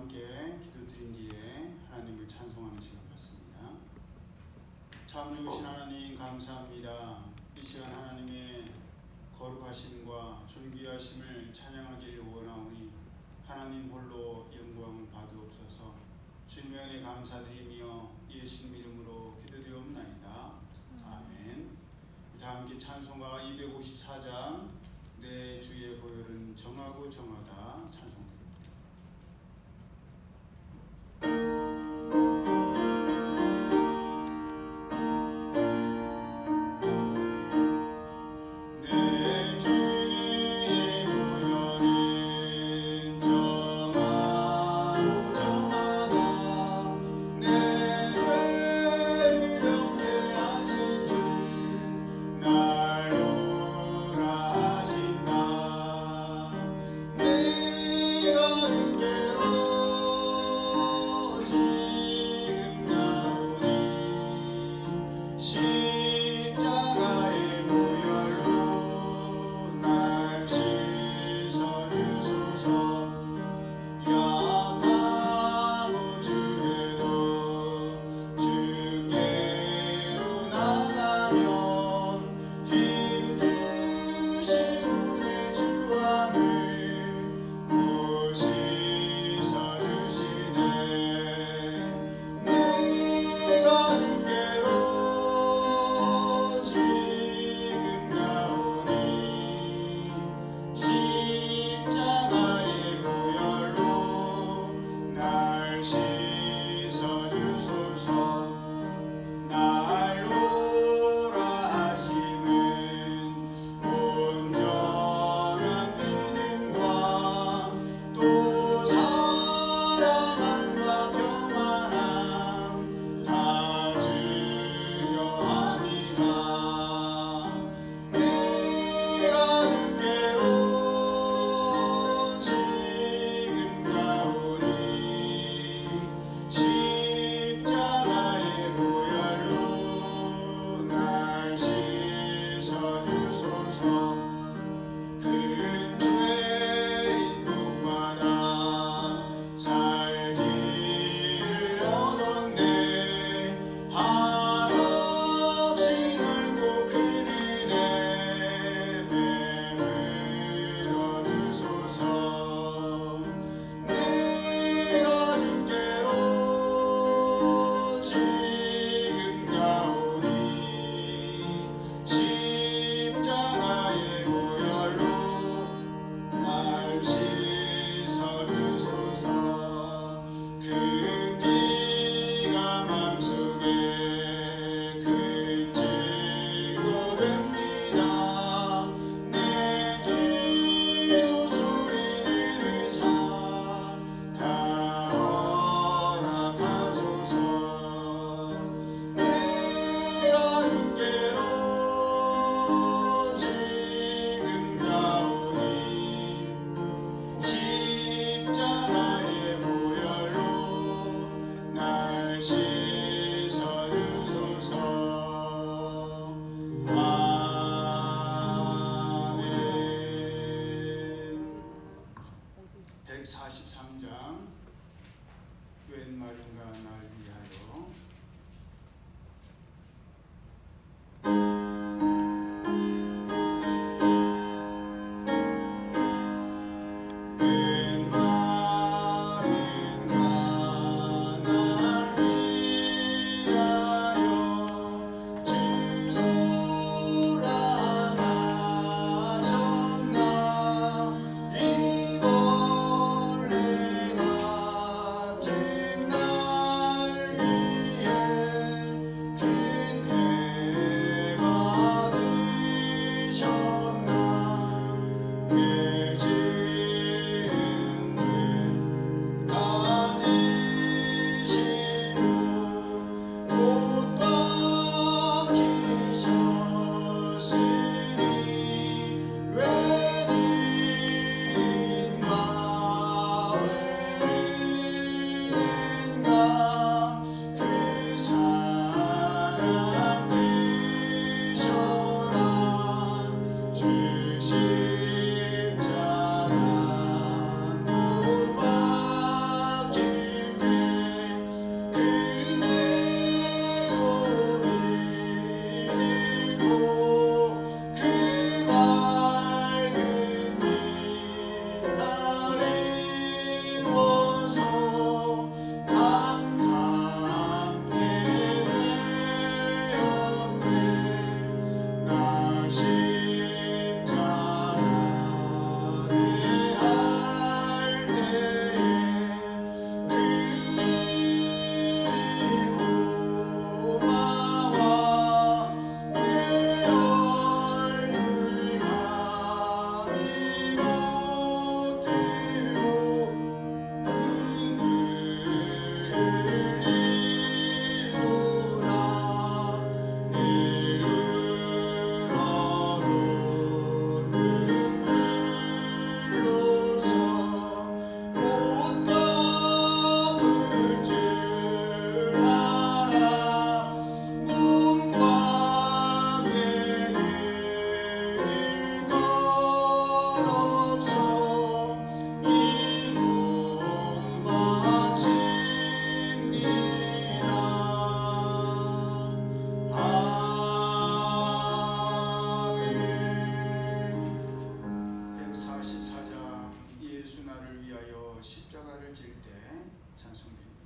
함께 기도드린 뒤에 하나님을 찬송하는 시간 같습니다. 참 좋으신 하나님 감사합니다. 이 시간 하나님의 거룩하심과 존귀하심을 찬양하기를 원하오니 하나님 홀로 영광을 받으옵소서. 주님의 은혜 감사드리며 예수님 이름으로 기도드리옵나이다. 아멘. 자, 함께 찬송가 254장 내 주의 보혈은 정하고 정하다 찬송드립니다. 십자가를 질 때 찬송드립니다.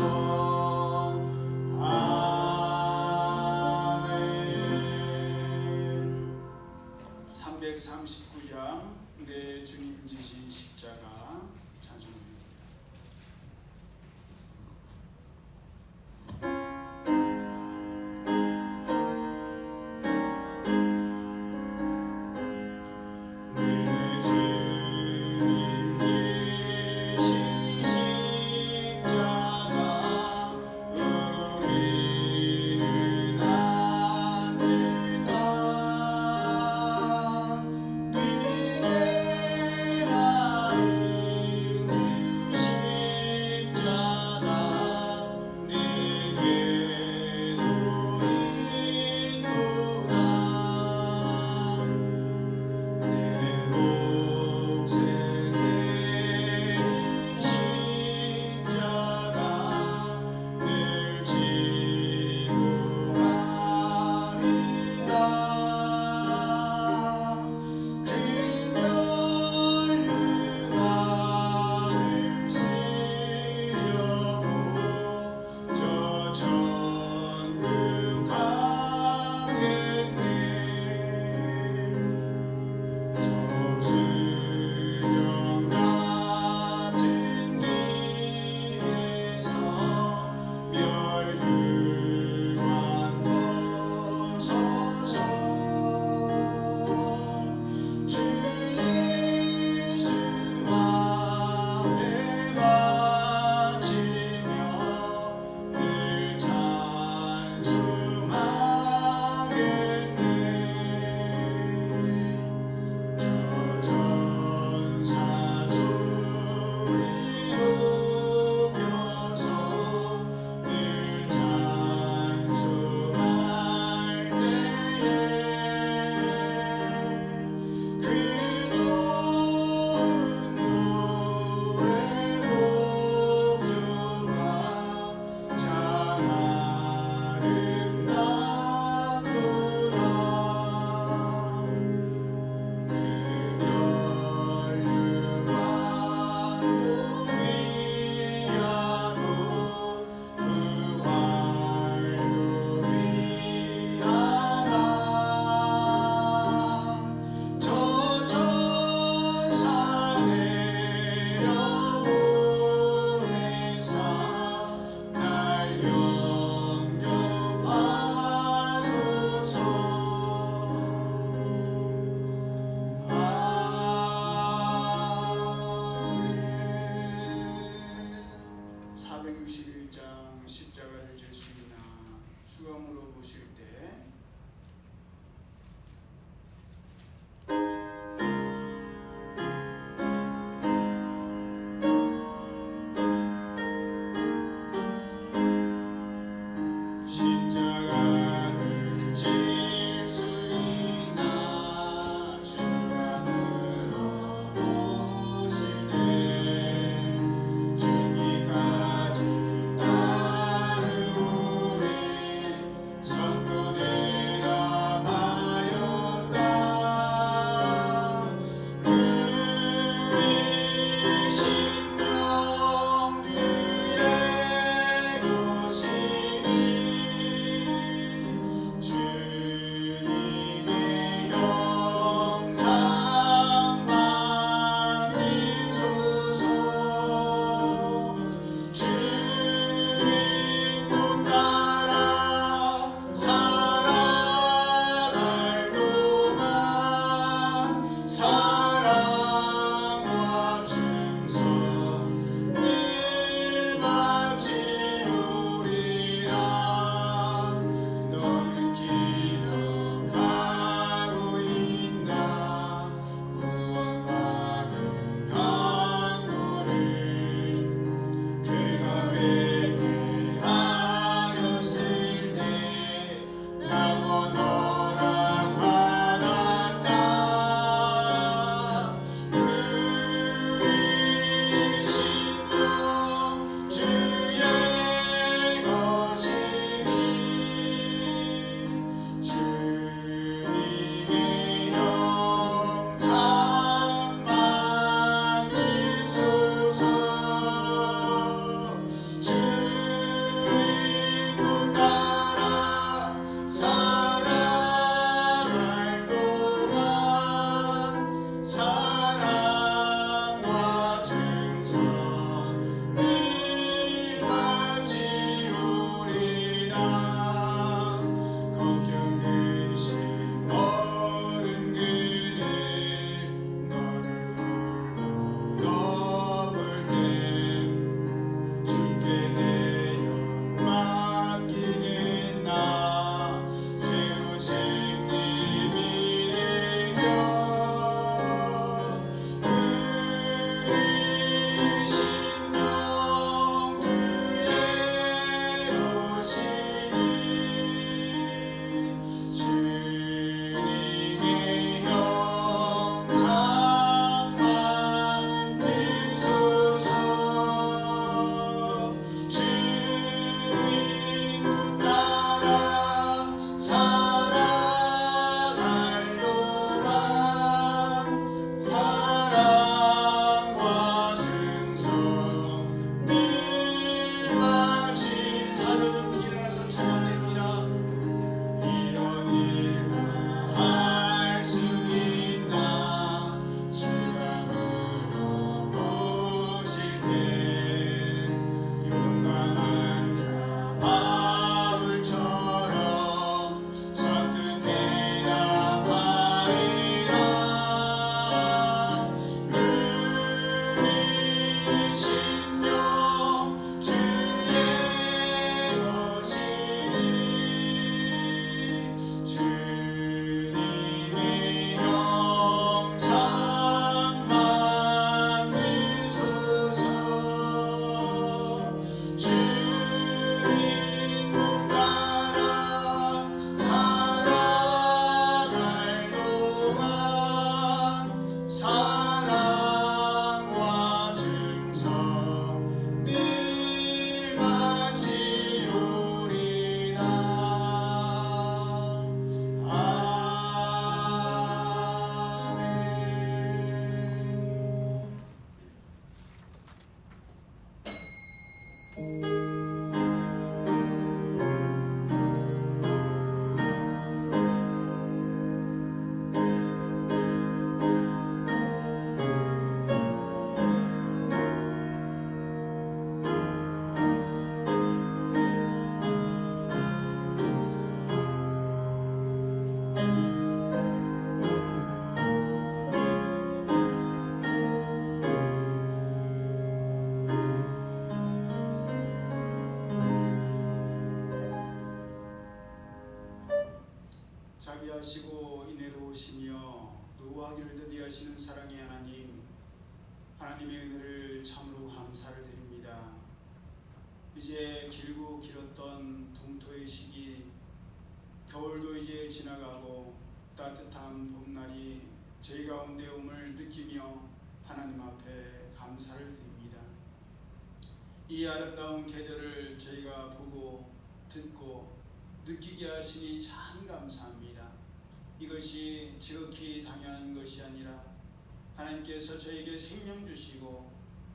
아멘. 339장 내 주님 지신 십자가 찬송입니다. 십자가를 질 수 있나 수감으로 보실 때 십자가를 질 수 있나 수감으로 보실 때 죽기까지 성도들 자비하시고 인애로우시며 노하기를 더디하시는 사랑의 하나님, 하나님의 은혜를 참으로 감사를 드립니다. 이제 길고 길었던 동토의 시기, 겨울도 이제 지나가고 따뜻한 봄날이 저희 가운데 옴을 느끼며 하나님 앞에 감사를 드립니다. 이 아름다운 계절을 저희가 보고 듣고 느끼게 하시니 참 감사합니다. 이것이 지극히 당연한 것이 아니라 하나님께서 저에게 생명 주시고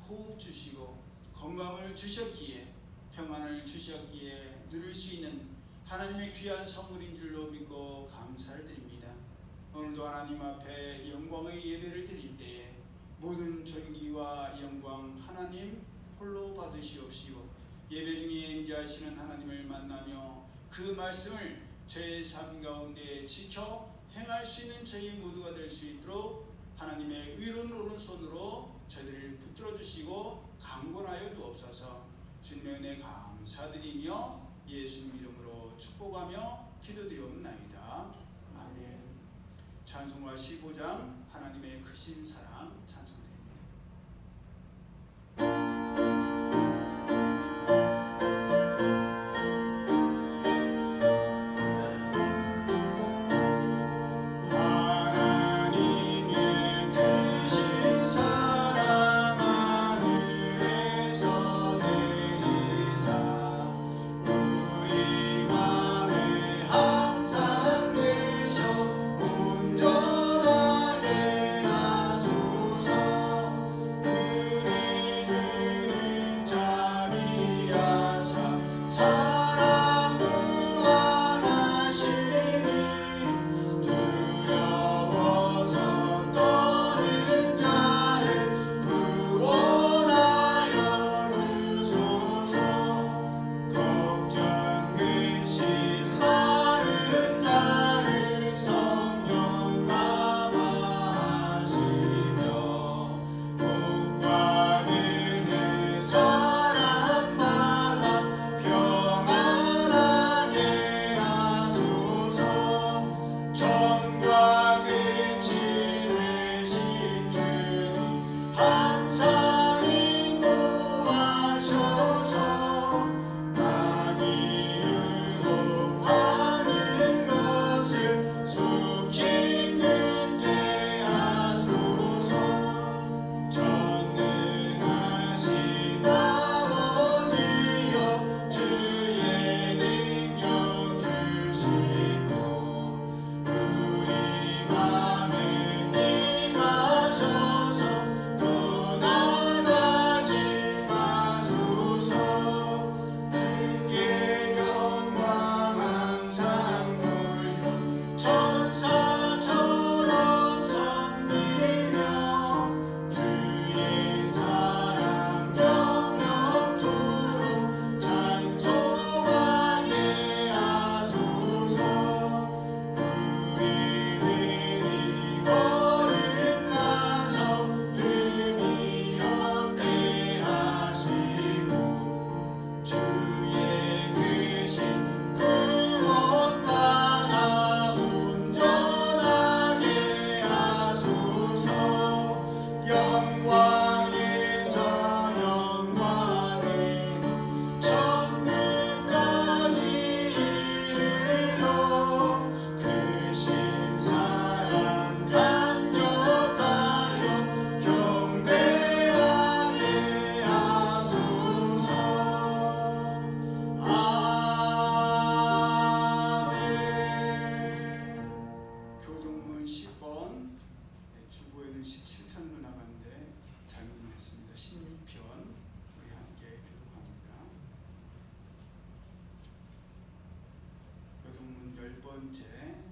호흡 주시고 건강을 주셨기에, 평안을 주셨기에 누릴 수 있는 하나님의 귀한 선물인 줄로 믿고 감사를 드립니다. 오늘도 하나님 앞에 영광의 예배를 드릴 때에 모든 존귀와 영광 하나님 홀로 받으시옵시고, 예배 중에 임재하시는 하나님을 만나며 그 말씀을 저의 삶 가운데 지켜 행할 수 있는 저희 모두가 될 수 있도록 하나님의 의로운 오른손으로 저희를 붙들어 주시고 강권하여 주옵소서. 주님의 은혜 감사드리며 예수님 이름으로 축복하며 기도드리옵나이다. 아멘. 찬송가 15장 하나님의 크신 사랑 찬송드립니다.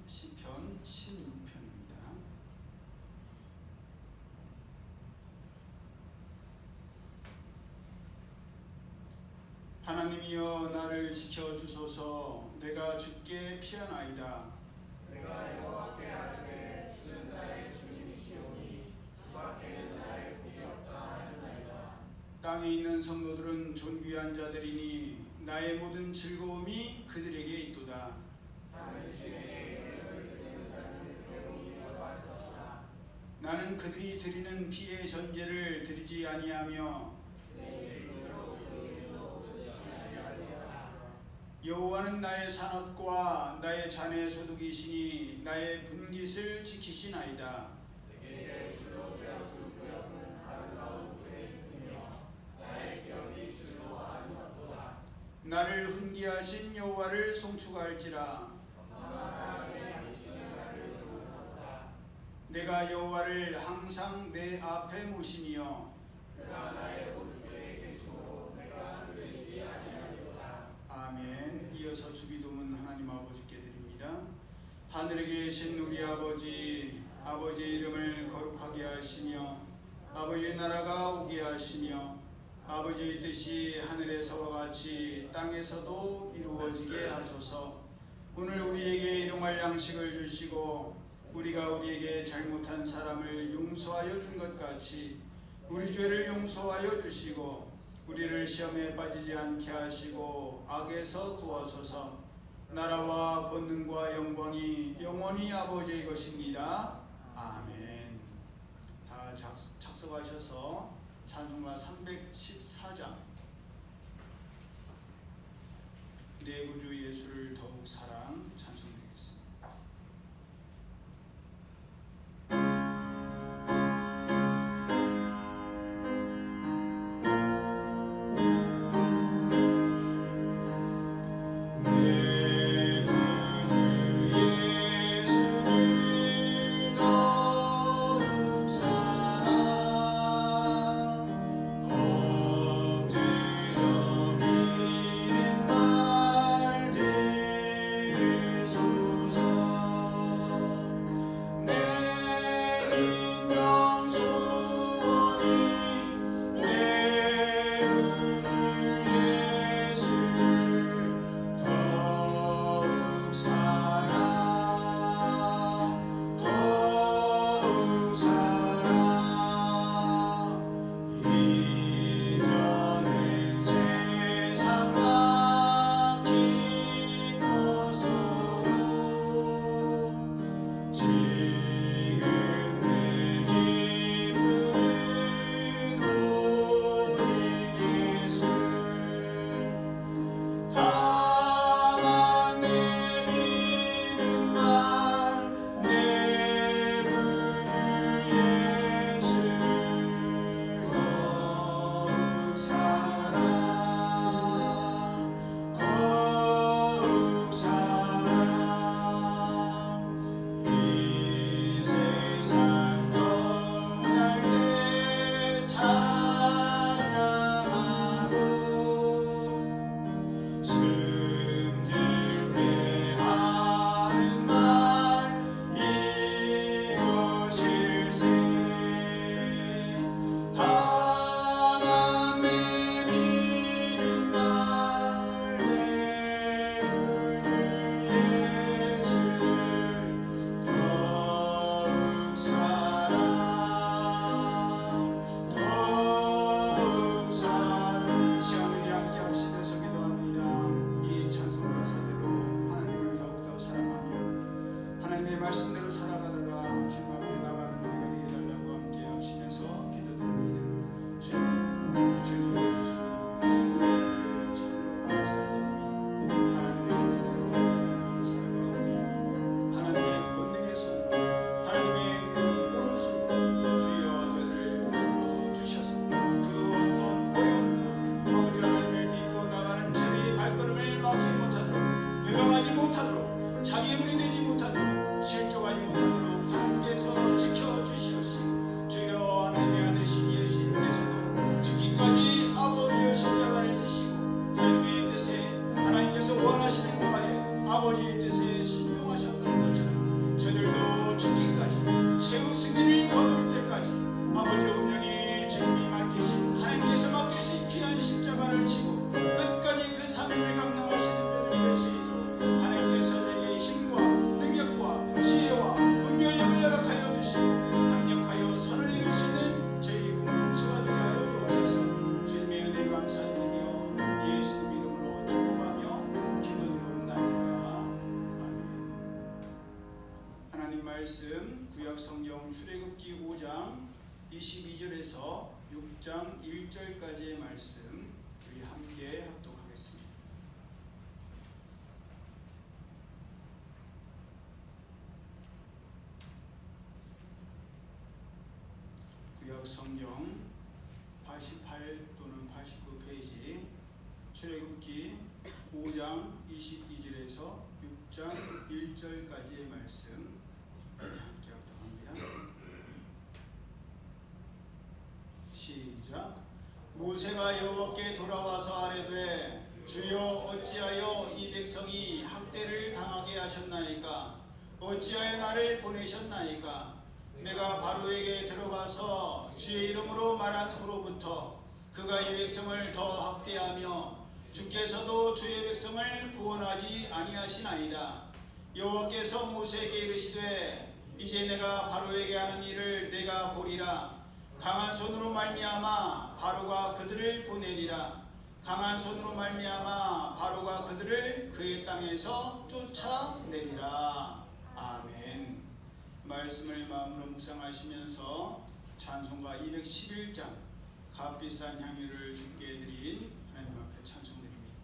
시편 16편입니다. 하나님이여 나를 지켜주소서. 내가 주께 피하나이다. 내가 여호와께 아뢰되 주는 나의 주님이시오니 주 밖에는 나의 복이 없다 하였나이다. 땅에 있는 성도들은 존귀한 자들이니 나의 모든 즐거움이 그들에게 있도다. 당신에게 예물을 드리는 나는 그들이 드리는 피의 전제를 드리지 아니하며 여호와는 나의 산업과 나의 자네 소득이시니 나의 분깃을 지키시나이다. 나를 훈계하신 여호와를 송축할지라. 내가 여호와를 항상 내 앞에 모시며 아멘. 이어서 주기도문 하나님 아버지께 드립니다. 하늘에 계신 우리 아버지, 아버지의 이름을 거룩하게 하시며 아버지의 나라가 오게 하시며 아버지의 뜻이 하늘에서와 같이 땅에서도 이루어지게 하소서. 오늘 우리에게 일용할 양식을 주시고 우리가 우리에게 잘못한 사람을 용서하여 준 것 같이 우리 죄를 용서하여 주시고 우리를 시험에 빠지지 않게 하시고 악에서 구하소서. 나라와 권능과 영광이 영원히 아버지의 것입니다. 아멘. 다 작성하셔서 찬송가 314장 내 구주 예수를 더욱 사랑 찬송드리겠습니다. 주 구약성경 88 또는 89페이지 출애굽기 5장 22절에서 6장 1절까지의 말씀 함께 합독합니다. 시작. 모세가 여호와께 돌아와서 아뢰되 주여 어찌하여 이 백성이 학대를 당하게 하셨나이까? 어찌하여 나를 보내셨나이까? 내가 바로에게 들어가서 주의 이름으로 말한 후로부터 그가 이 백성을 더 학대하며 주께서도 주의 백성을 구원하지 아니하시나이다. 여호와께서 모세에게 이르시되 이제 내가 바로에게 하는 일을 내가 보리라. 강한 손으로 말미암아 바로가 그들을 보내리라. 강한 손으로 말미암아 바로가 그들을 그의 땅에서 쫓아내리라. 아멘. 말씀을 마음으로 묵상하시면서 찬송가 211장 값비싼 향유를 주께 드린 하나님 앞에 찬송드립니다.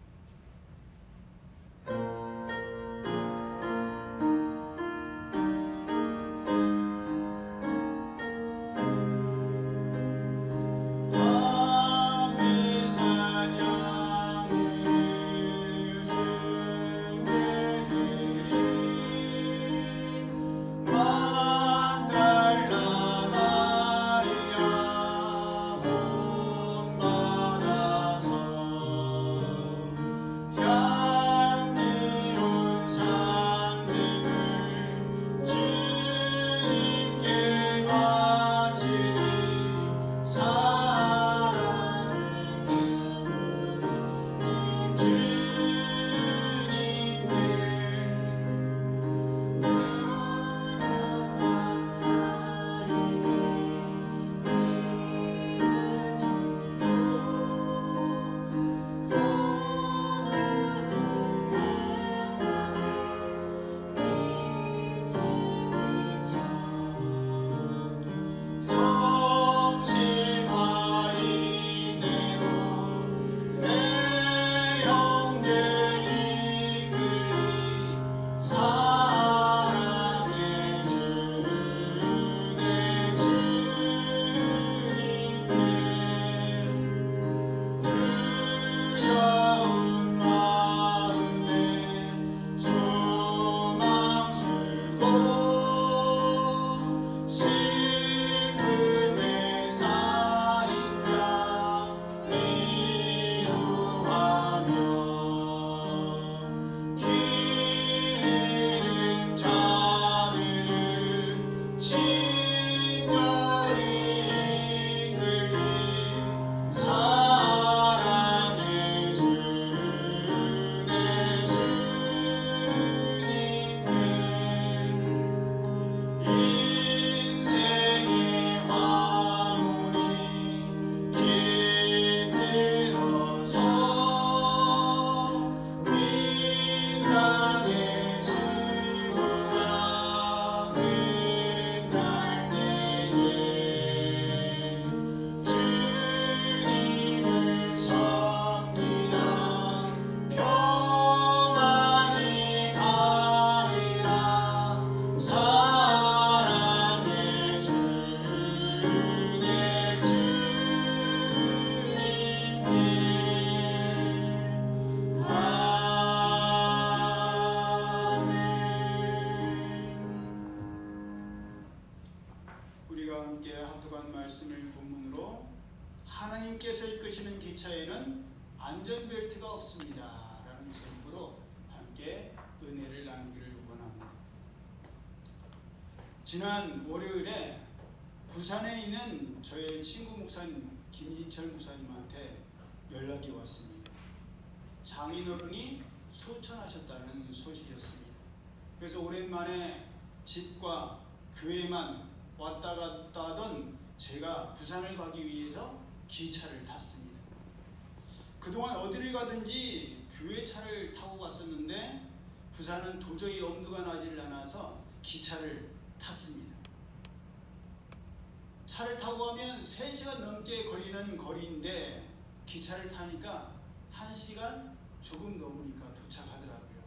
말씀을 본문으로 하나님께서 이끄시는 기차에는 안전벨트가 없습니다 라는 제목으로 함께 은혜를 나누기를 원합니다. 지난 월요일에 부산에 있는 저의 친구 목사님 김진철 목사님한테 연락이 왔습니다. 장인어른이 소천하셨다는 소식이었습니다. 그래서 오랜만에 집과 교회만 왔다 갔다 하던 제가 부산을 가기 위해서 기차를 탔습니다. 그동안 어디를 가든지 교회 차를 타고 갔었는데 부산은 도저히 엄두가 나질 않아서 기차를 탔습니다. 차를 타고 가면 3시간 넘게 걸리는 거리인데 기차를 타니까 1시간 조금 넘으니까 도착하더라고요.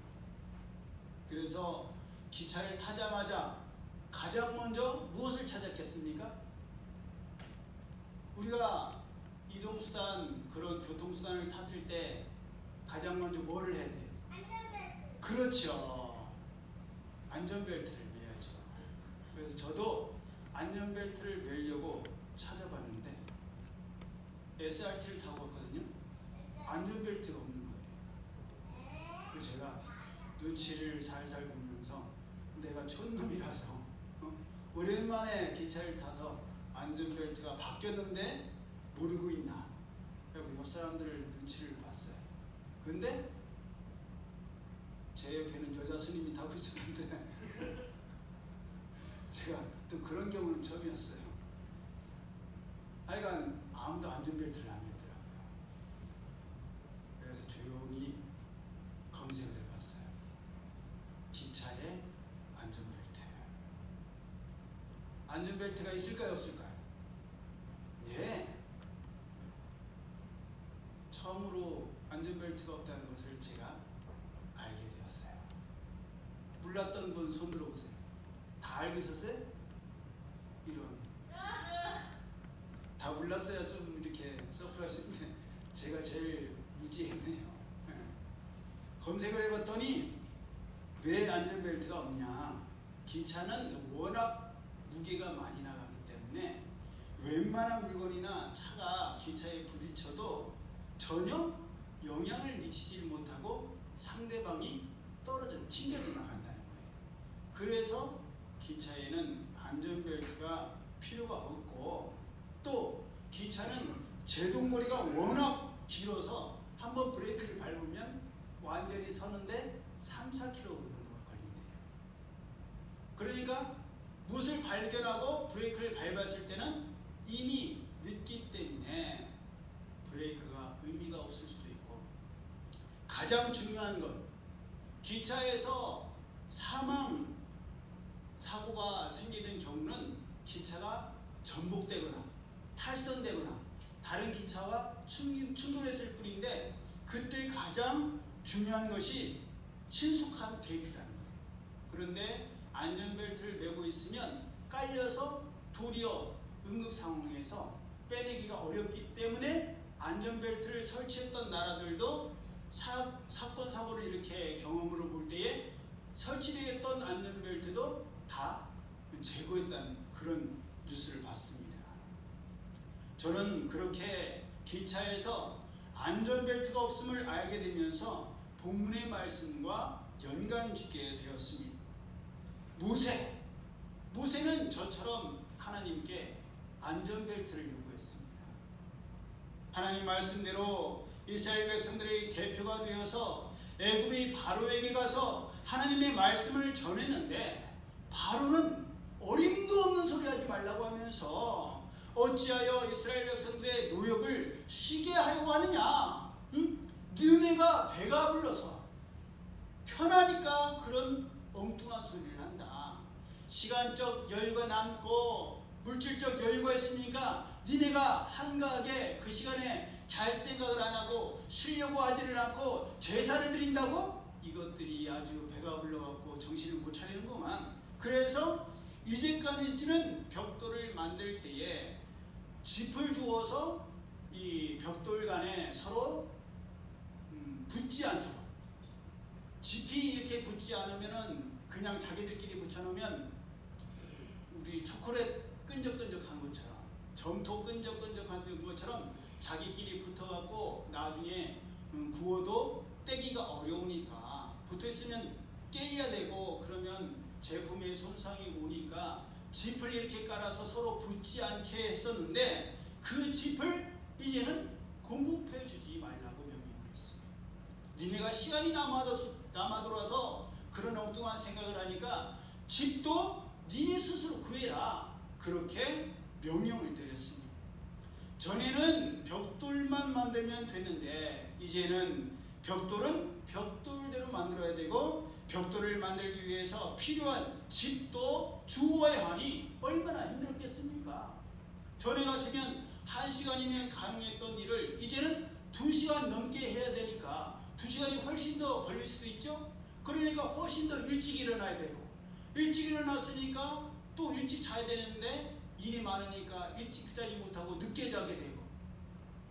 그래서 기차를 타자마자 가장 먼저 무엇을 찾았겠습니까? 우리가 이동수단 그런 교통수단을 탔을 때 가장 먼저 뭐를 해야 돼요? 안전벨트. 그렇죠. 안전벨트를 매야죠. 그래서 저도 안전벨트를 매려고 찾아봤는데 SRT를 타고 갔거든요. 안전벨트가 없는 거예요. 그래서 제가 눈치를 살살 보면서 내가 촌놈이라서 오랜만에 기차를 타서 안전벨트가 바뀌었는데 모르고 있나. 그리고 옆 사람들 눈치를 봤어요. 근데 제 옆에는 여자 스님이 타고 있었는데 제가 또 그런 경우는 처음이었어요. 하여간 아무도 안전벨트를 안 매더라고요. 그래서 조용히 검색을 해봤어요. 기차에 안전벨트. 안전벨트가 있을까요, 없을까요? 예. 처음으로 안전벨트가 없다는 것을 제가 알게 되었어요. 몰랐던 분 손 들어보세요. 다 알고 있었어요? 이런. 다 몰랐어야 좀 이렇게 서프라이즈인데 제가 제일 무지했네요. 검색을 해봤더니 왜 안전벨트가 없냐. 기차는 워낙 무게가 많이 나가기 때문에 웬만한 물건이나 차가 기차에 부딪혀도 전혀 영향을 미치지 못하고 상대방이 떨어져 튕겨져 나간다는 거예요. 그래서 기차에는 안전벨트가 필요가 없고, 또 기차는 제동거리가 워낙 길어서 한번 브레이크를 밟으면 완전히 서는데 3-4km 정도가 걸린대요. 그러니까 무엇을 발견하고 브레이크를 밟았을 때는 이미 늦기 때문에 브레이크가 의미가 없을 수도 있고, 가장 중요한 건 기차에서 사망 사고가 생기는 경우는 기차가 전복되거나 탈선되거나 다른 기차와 충돌했을 뿐인데, 그때 가장 중요한 것이 신속한 대피라는 거예요. 그런데 안전벨트를 매고 있으면 깔려서 도리어 응급 상황에서 빼내기가 어렵기 때문에 안전벨트를 설치했던 나라들도 사건 사고를 이렇게 경험으로 볼 때에 설치되어 있던 안전벨트도 다 제거했다는 그런 뉴스를 봤습니다. 저는 그렇게 기차에서 안전벨트가 없음을 알게 되면서 본문의 말씀과 연관짓게 되었습니다. 모세는 저처럼 하나님께 안전벨트를 요구했습니다. 하나님 말씀대로 이스라엘 백성들의 대표가 되어서 애굽의 바로에게 가서 하나님의 말씀을 전했는데, 바로는 어림도 없는 소리 하지 말라고 하면서 어찌하여 이스라엘 백성들의 노역을 쉬게 하려고 하느냐? 너네가 배가 불러서 편하니까 그런 엉뚱한 소리를 한다. 시간적 여유가 남고 물질적 여유가 있으니까 니네가 한가하게 그 시간에 잘 생각을 안 하고 쉬려고 하지를 않고 제사를 드린다고? 이것들이 아주 배가 불러갖고 정신을 못 차리는구만. 그래서 이제까지는 벽돌을 만들 때에 짚을 주어서 이 벽돌 간에 서로 붙지 않도록, 짚이 이렇게 붙지 않으면은 그냥 자기들끼리 붙여놓으면 우리 초콜릿 끈적끈적한 것처럼, 점토 끈적끈적한 것처럼 자기끼리 붙어갖고 나중에 구워도 떼기가 어려우니까 붙어있으면 깨야 되고, 그러면 제품에 손상이 오니까 짚을 이렇게 깔아서 서로 붙지 않게 했었는데, 그 짚을 이제는 공급해 주지 말라고 명령을 했습니다. 니네가 시간이 남아돌아서 그런 엉뚱한 생각을 하니까 짚도 니네 스스로 구해라, 그렇게 명령을 내렸습니다. 전에는 벽돌만 만들면 됐는데 이제는 벽돌은 벽돌대로 만들어야 되고, 벽돌을 만들기 위해서 필요한 짚도 주어야 하니 얼마나 힘들었겠습니까? 전에 같으면 1시간이면 가능했던 일을 이제는 2시간 넘게 해야 되니까 2시간이 훨씬 더 걸릴 수도 있죠. 그러니까 훨씬 더 일찍 일어나야 되고, 일찍 일어났으니까 또 일찍 자야 되는데 일이 많으니까 일찍 자지 못하고 늦게 자게 되고,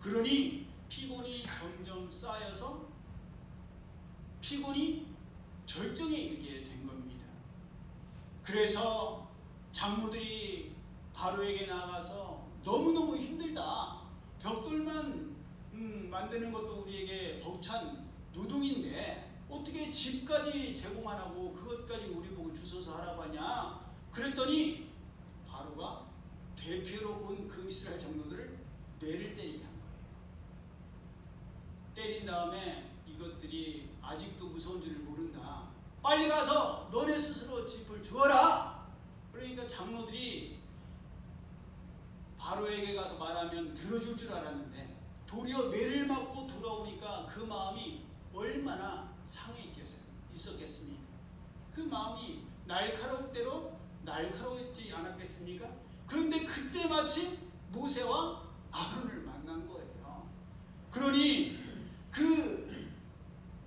그러니 피곤이 점점 쌓여서 피곤이 절정에 이르게 된 겁니다. 그래서 장로들이 바로에게 나가서 너무너무 힘들다. 벽돌만 만드는 것도 우리에게 벅찬 노동인데 어떻게 집까지 제공 안 하고 그것까지 우리 보고 주워서 하라고 하냐. 그랬더니 바로가 대표로 온 그 이스라엘 장로들을 매를 때리게 한 거예요. 때린 다음에 이것들이 아직도 무서운 줄을 모른다. 빨리 가서 너네 스스로 짚을 주어라. 그러니까 장로들이 바로에게 가서 말하면 들어줄 줄 알았는데 도리어 매를 맞고 돌아오니까 그 마음이 얼마나 상해 있었겠습니까? 그 마음이 날카로울 대로 날카로웠지 않았겠습니까? 그런데 그때 마침 모세와 아론을 만난 거예요. 그러니 그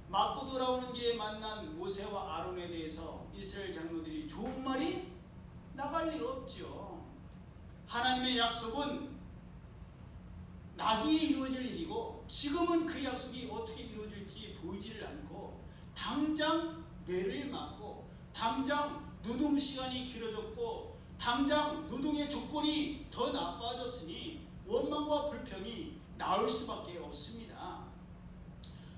맞고 돌아오는 길에 만난 모세와 아론에 대해서 이스라엘 장로들이 좋은 말이 나갈 리 없죠. 하나님의 약속은 나중에 이루어질 일이고 지금은 그 약속이 어떻게 이루어질지 보이지를 않고 당장 매를 맞고 당장 노동시간이 길어졌고 당장 노동의 조건이 더 나빠졌으니 원망과 불평이 나올 수밖에 없습니다.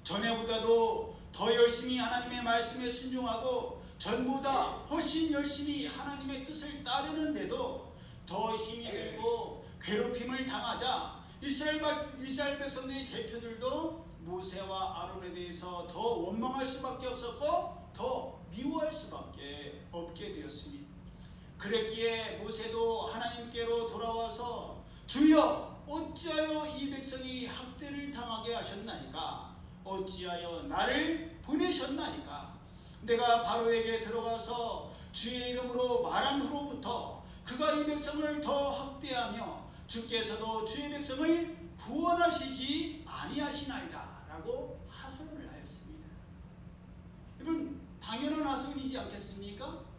전에보다도 더 열심히 하나님의 말씀에 순종하고 전보다 훨씬 열심히 하나님의 뜻을 따르는데도 더 힘이 들고 괴롭힘을 당하자 이스라엘 백성들의 대표들도 모세와 아론에 대해서 더 원망할 수밖에 없었고 더 미워할 수밖에 없게 되었습니다. 그랬기에 모세도 하나님께로 돌아와서 주여 어찌하여 이 백성이 학대를 당하게 하셨나이까? 어찌하여 나를 보내셨나이까? 내가 바로에게 들어가서 주의 이름으로 말한 후로부터 그가 이 백성을 더 학대하며 주께서도 주의 백성을 구원하시지 아니하시나이다 라고 하소연을 하였습니다. 여러분 당연한 하소연이지 않겠습니까?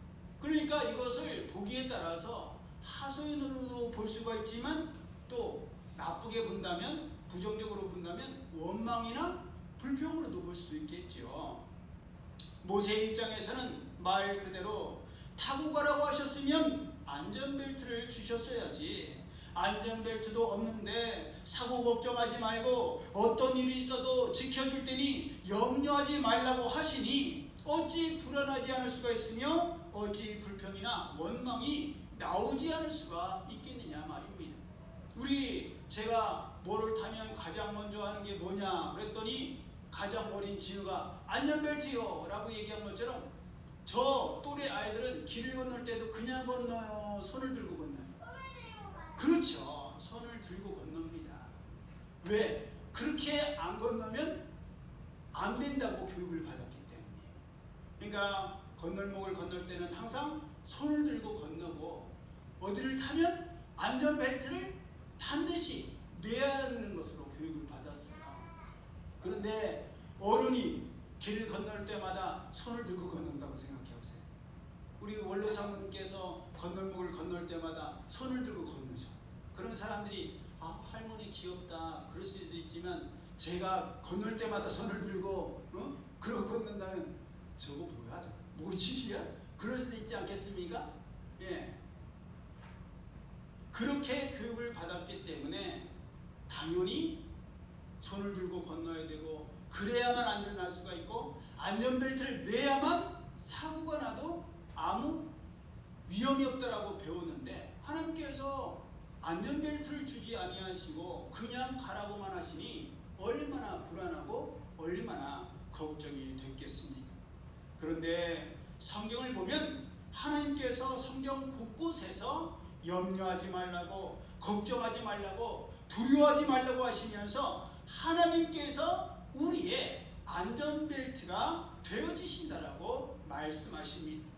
그러니까 이것을 보기에 따라서 하소연으로도 볼 수가 있지만 또 나쁘게 본다면 부정적으로 본다면 원망이나 불평으로도 볼 수도 있겠죠. 모세의 입장에서는 말 그대로 타고 가라고 하셨으면 안전벨트를 주셨어야지. 안전벨트도 없는데 사고 걱정하지 말고 어떤 일이 있어도 지켜줄 테니 염려하지 말라고 하시니 어찌 불안하지 않을 수가 있으며 어찌 불평이나 원망이 나오지 않을 수가 있겠느냐 말입니다. 제가 뭐를 타면 가장 먼저 하는 게 뭐냐 그랬더니 가장 어린 진우가 안전벨트요 라고 얘기한 것처럼 저 또래 아이들은 길을 건널 때도 그냥 건너요. 손을 들고 건너요. 그렇죠. 손을 들고 건넙니다. 왜? 그렇게 안 건너면 안 된다고 교육을 받았기 때문에. 그러니까 건널목을 건널 때는 항상 손을 들고 건너고 어디를 타면 안전벨트를 반드시 매야 하는 것으로 교육을 받았어요. 그런데 어른이 길을 건널 때마다 손을 들고 건넌다고 생각해보세요. 우리 원로 사모님께서 건널목을 건널 때마다 손을 들고 건너죠. 그런 사람들이 할머니 귀엽다 그럴 수도 있지만 제가 건널 때마다 손을 들고 그러고 건넌다면 저거 뭐야? 뭐지야? 그럴 수도 있지 않겠습니까? 예. 그렇게 교육을 받았기 때문에 당연히 손을 들고 건너야 되고 그래야만 안전할 수가 있고 안전벨트를 매야만 사고가 나도 아무 위험이 없다라고 배웠는데 하나님께서 안전벨트를 주지 아니하시고 그냥 가라고만 하시니 얼마나 불안하고 얼마나 걱정이 됐겠습니까? 그런데 성경을 보면 하나님께서 성경 곳곳에서 염려하지 말라고 걱정하지 말라고 두려워하지 말라고 하시면서 하나님께서 우리의 안전벨트가 되어지신다라고 말씀하십니다.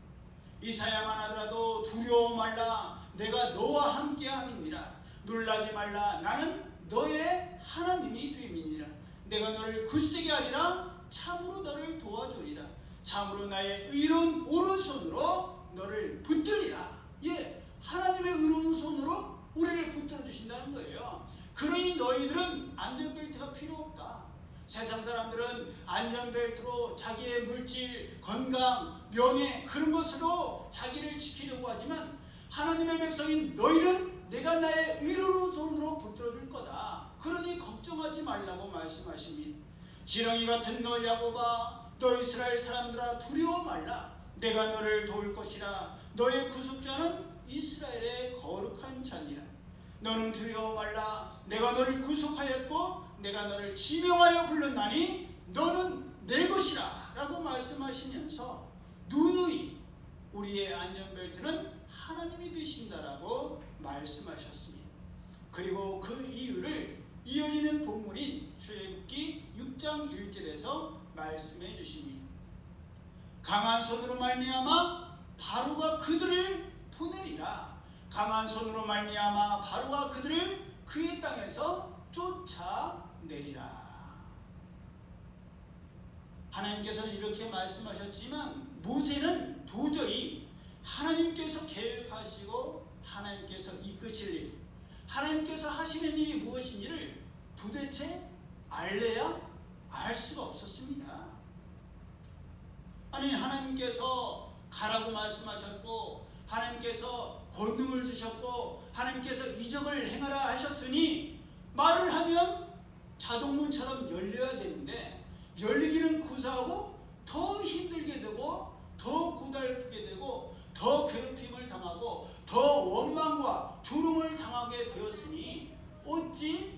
이사야만 하더라도 두려워 말라 내가 너와 함께함이니라 놀라지 말라 나는 너의 하나님이 됨이니라 내가 너를 굳세게 하리라 참으로 너를 도와주리라 참으로 나의 의로운 오른손으로 너를 붙들리라. 예, 하나님의 의로운 손으로 우리를 붙들어 주신다는 거예요. 그러니 너희들은 안전벨트가 필요 없다. 세상 사람들은 안전벨트로 자기의 물질, 건강, 명예 그런 것으로 자기를 지키려고 하지만 하나님의 백성인 너희는 내가 나의 의로운 손으로 붙들어 줄 거다. 그러니 걱정하지 말라고 말씀하십니다. 지렁이 같은 너 야곱아, 너 이스라엘 사람들아 두려워 말라. 내가 너를 도울 것이라. 너의 구속자는 이스라엘의 거룩한 자니라. 너는 두려워 말라. 내가 너를 구속하였고 내가 너를 지명하여 불렀나니 너는 내 것이라 라고 말씀하시면서 누누이 우리의 안전벨트는 하나님이 되신다라고 말씀하셨습니다. 그리고 그 이유를 이어지는 본문인 출애굽기 6장 1절에서 말씀해 주십니다. 강한 손으로 말미암아 바로가 그들을 보내리라. 강한 손으로 말미암아 바로가 그들을 그의 땅에서 쫓아내리라. 하나님께서는 이렇게 말씀하셨지만 모세는 도저히 하나님께서 계획하시고 하나님께서 이끄실 일, 하나님께서 하시는 일이 무엇인지를 도대체 알래야 알 수가 없었습니다. 아니 하나님께서 가라고 말씀하셨고 하나님께서 권능을 주셨고 하나님께서 이적을 행하라 하셨으니 말을 하면 자동문처럼 열려야 되는데 열리기는 구사하고 더 힘들게 되고 더 고달프게 되고 더 괴롭힘을 당하고 더 원망과 조롱을 당하게 되었으니 어찌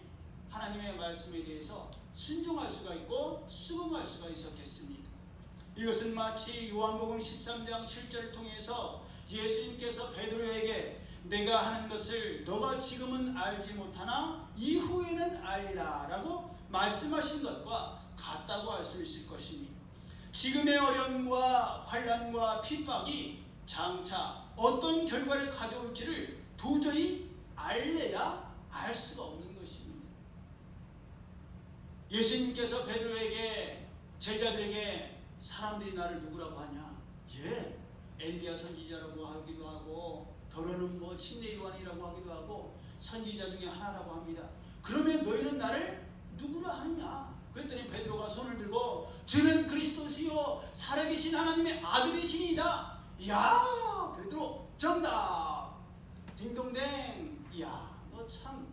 하나님의 말씀에 대해서 순종할 수가 있고 수긍할 수가 있었겠습니까? 이것은 마치 요한복음 13장 7절을 통해서 예수님께서 베드로에게 내가 하는 것을 너가 지금은 알지 못하나 이후에는 알리라 라고 말씀하신 것과 같다고 할 수 있을 것입니다. 지금의 어려움과 환난과 핍박이 장차 어떤 결과를 가져올지를 도저히 알래야 알 수가 없는 것입니다. 예수님께서 베드로에게 제자들에게 사람들이 나를 누구라고 하냐? 예, 엘리야 선지자라고 하기도 하고 더러는 뭐 침례 요한이라고 하기도 하고 선지자 중에 하나라고 합니다. 그러면 너희는 나를 누구라 하느냐? 그랬더니 베드로가 손을 들고 주는 그리스도시요 살아계신 하나님의 아들이시니이다. 이야 베드로 정답. 딩동댕. 이야 너 참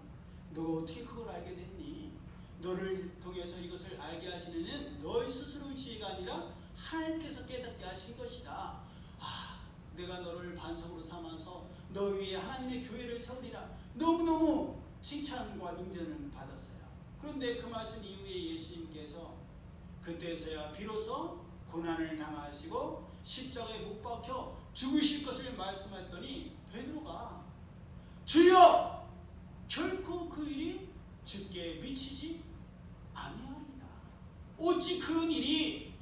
너 어떻게 그걸 알게 됐니? 너를 통해서 이것을 알게 하시는 이는 너희 스스로의 지혜가 아니라 하나님께서 깨닫게 하신 것이다. 내가 너를 반석으로 삼아서 너 위에 하나님의 교회를 세우리라. 너무너무 칭찬과 인정을 받았어요. 그런데 그 말씀 이후에 예수님께서 그때서야 비로소 고난을 당하시고 십자가에 못 박혀 죽으실 것을 말씀했더니 베드로가 주여 결코 그 일이 주께 미치지 아니하리이다. 어찌 그런 일이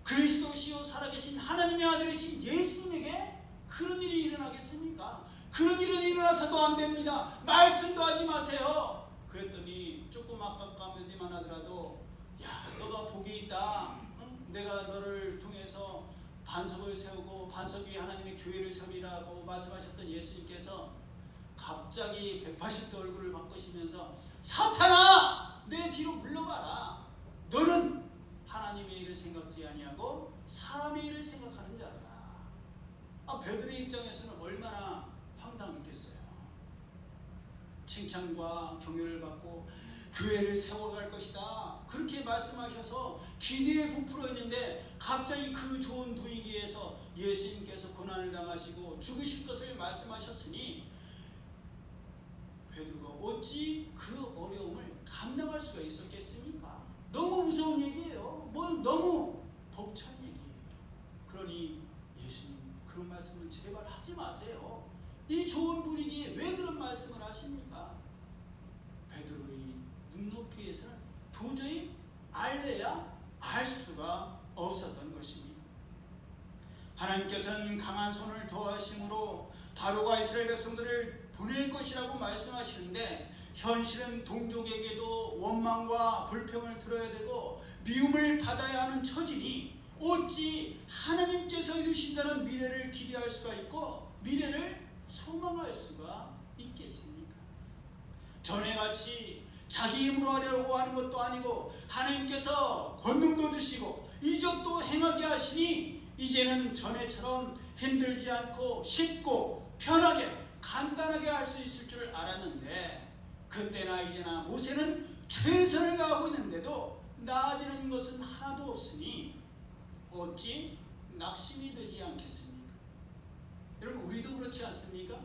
그리스도시요 살아계신 하나님의 아들이신 예수님에게 그런 일이 일어나겠습니까? 그런 일은 일어나서도 안 됩니다. 말씀도 하지 마세요. 그랬더니 조금 아깝까지만 하더라도 야 너가 복이 있다. 내가 너를 통해서 반석을 세우고 반석 위에 하나님의 교회를 세우리라고 말씀하셨던 예수님께서 갑자기 180도 얼굴을 바꾸시면서 사탄아 내 뒤로 물러가라. 너는 하나님의 일을 생각지 아니하고 사람의 일을 생각하는 자다. 베드로의 입장에서는 얼마나 황당했겠어요. 칭찬과 경외를 받고 교회를 세워갈 것이다 그렇게 말씀하셔서 기대에 부풀어 있는데 갑자기 그 좋은 분위기에서 예수님께서 고난을 당하시고 죽으실 것을 말씀하셨으니 베드로가 어찌 그 어려움을 감당할 수가 있었겠습니까? 너무 무서운 얘기예요. 너무 벅찬 얘기예요. 그러니 예수님 그런 말씀을 제발 하지 마세요. 이 좋은 분위기에 왜 그런 말씀을 하십니까? 베드로의 눈높이에서는 도저히 알래야 알 수가 없었던 것입니다. 하나님께서는 강한 손을 더하심으로 바로가 이스라엘 백성들을 보낼 것이라고 말씀하시는데 현실은 동족에게도 원망과 불평을 들어야 되고 미움을 받아야 하는 처지니 어찌 하나님께서 이루신다는 미래를 기대할 수가 있고 미래를 소망할 수가 있겠습니까? 전에같이 자기 힘으로 하려고 하는 것도 아니고 하나님께서 권능도 주시고 이적도 행하게 하시니 이제는 전에처럼 힘들지 않고 쉽고 편하게 간단하게 할 수 있을 줄 알았는데 그때나 이제나 모세는 최선을 다하고 있는데도 나아지는 것은 하나도 없으니 어찌 낙심이 되지 않겠습니까? 여러분, 우리도 그렇지 않습니까?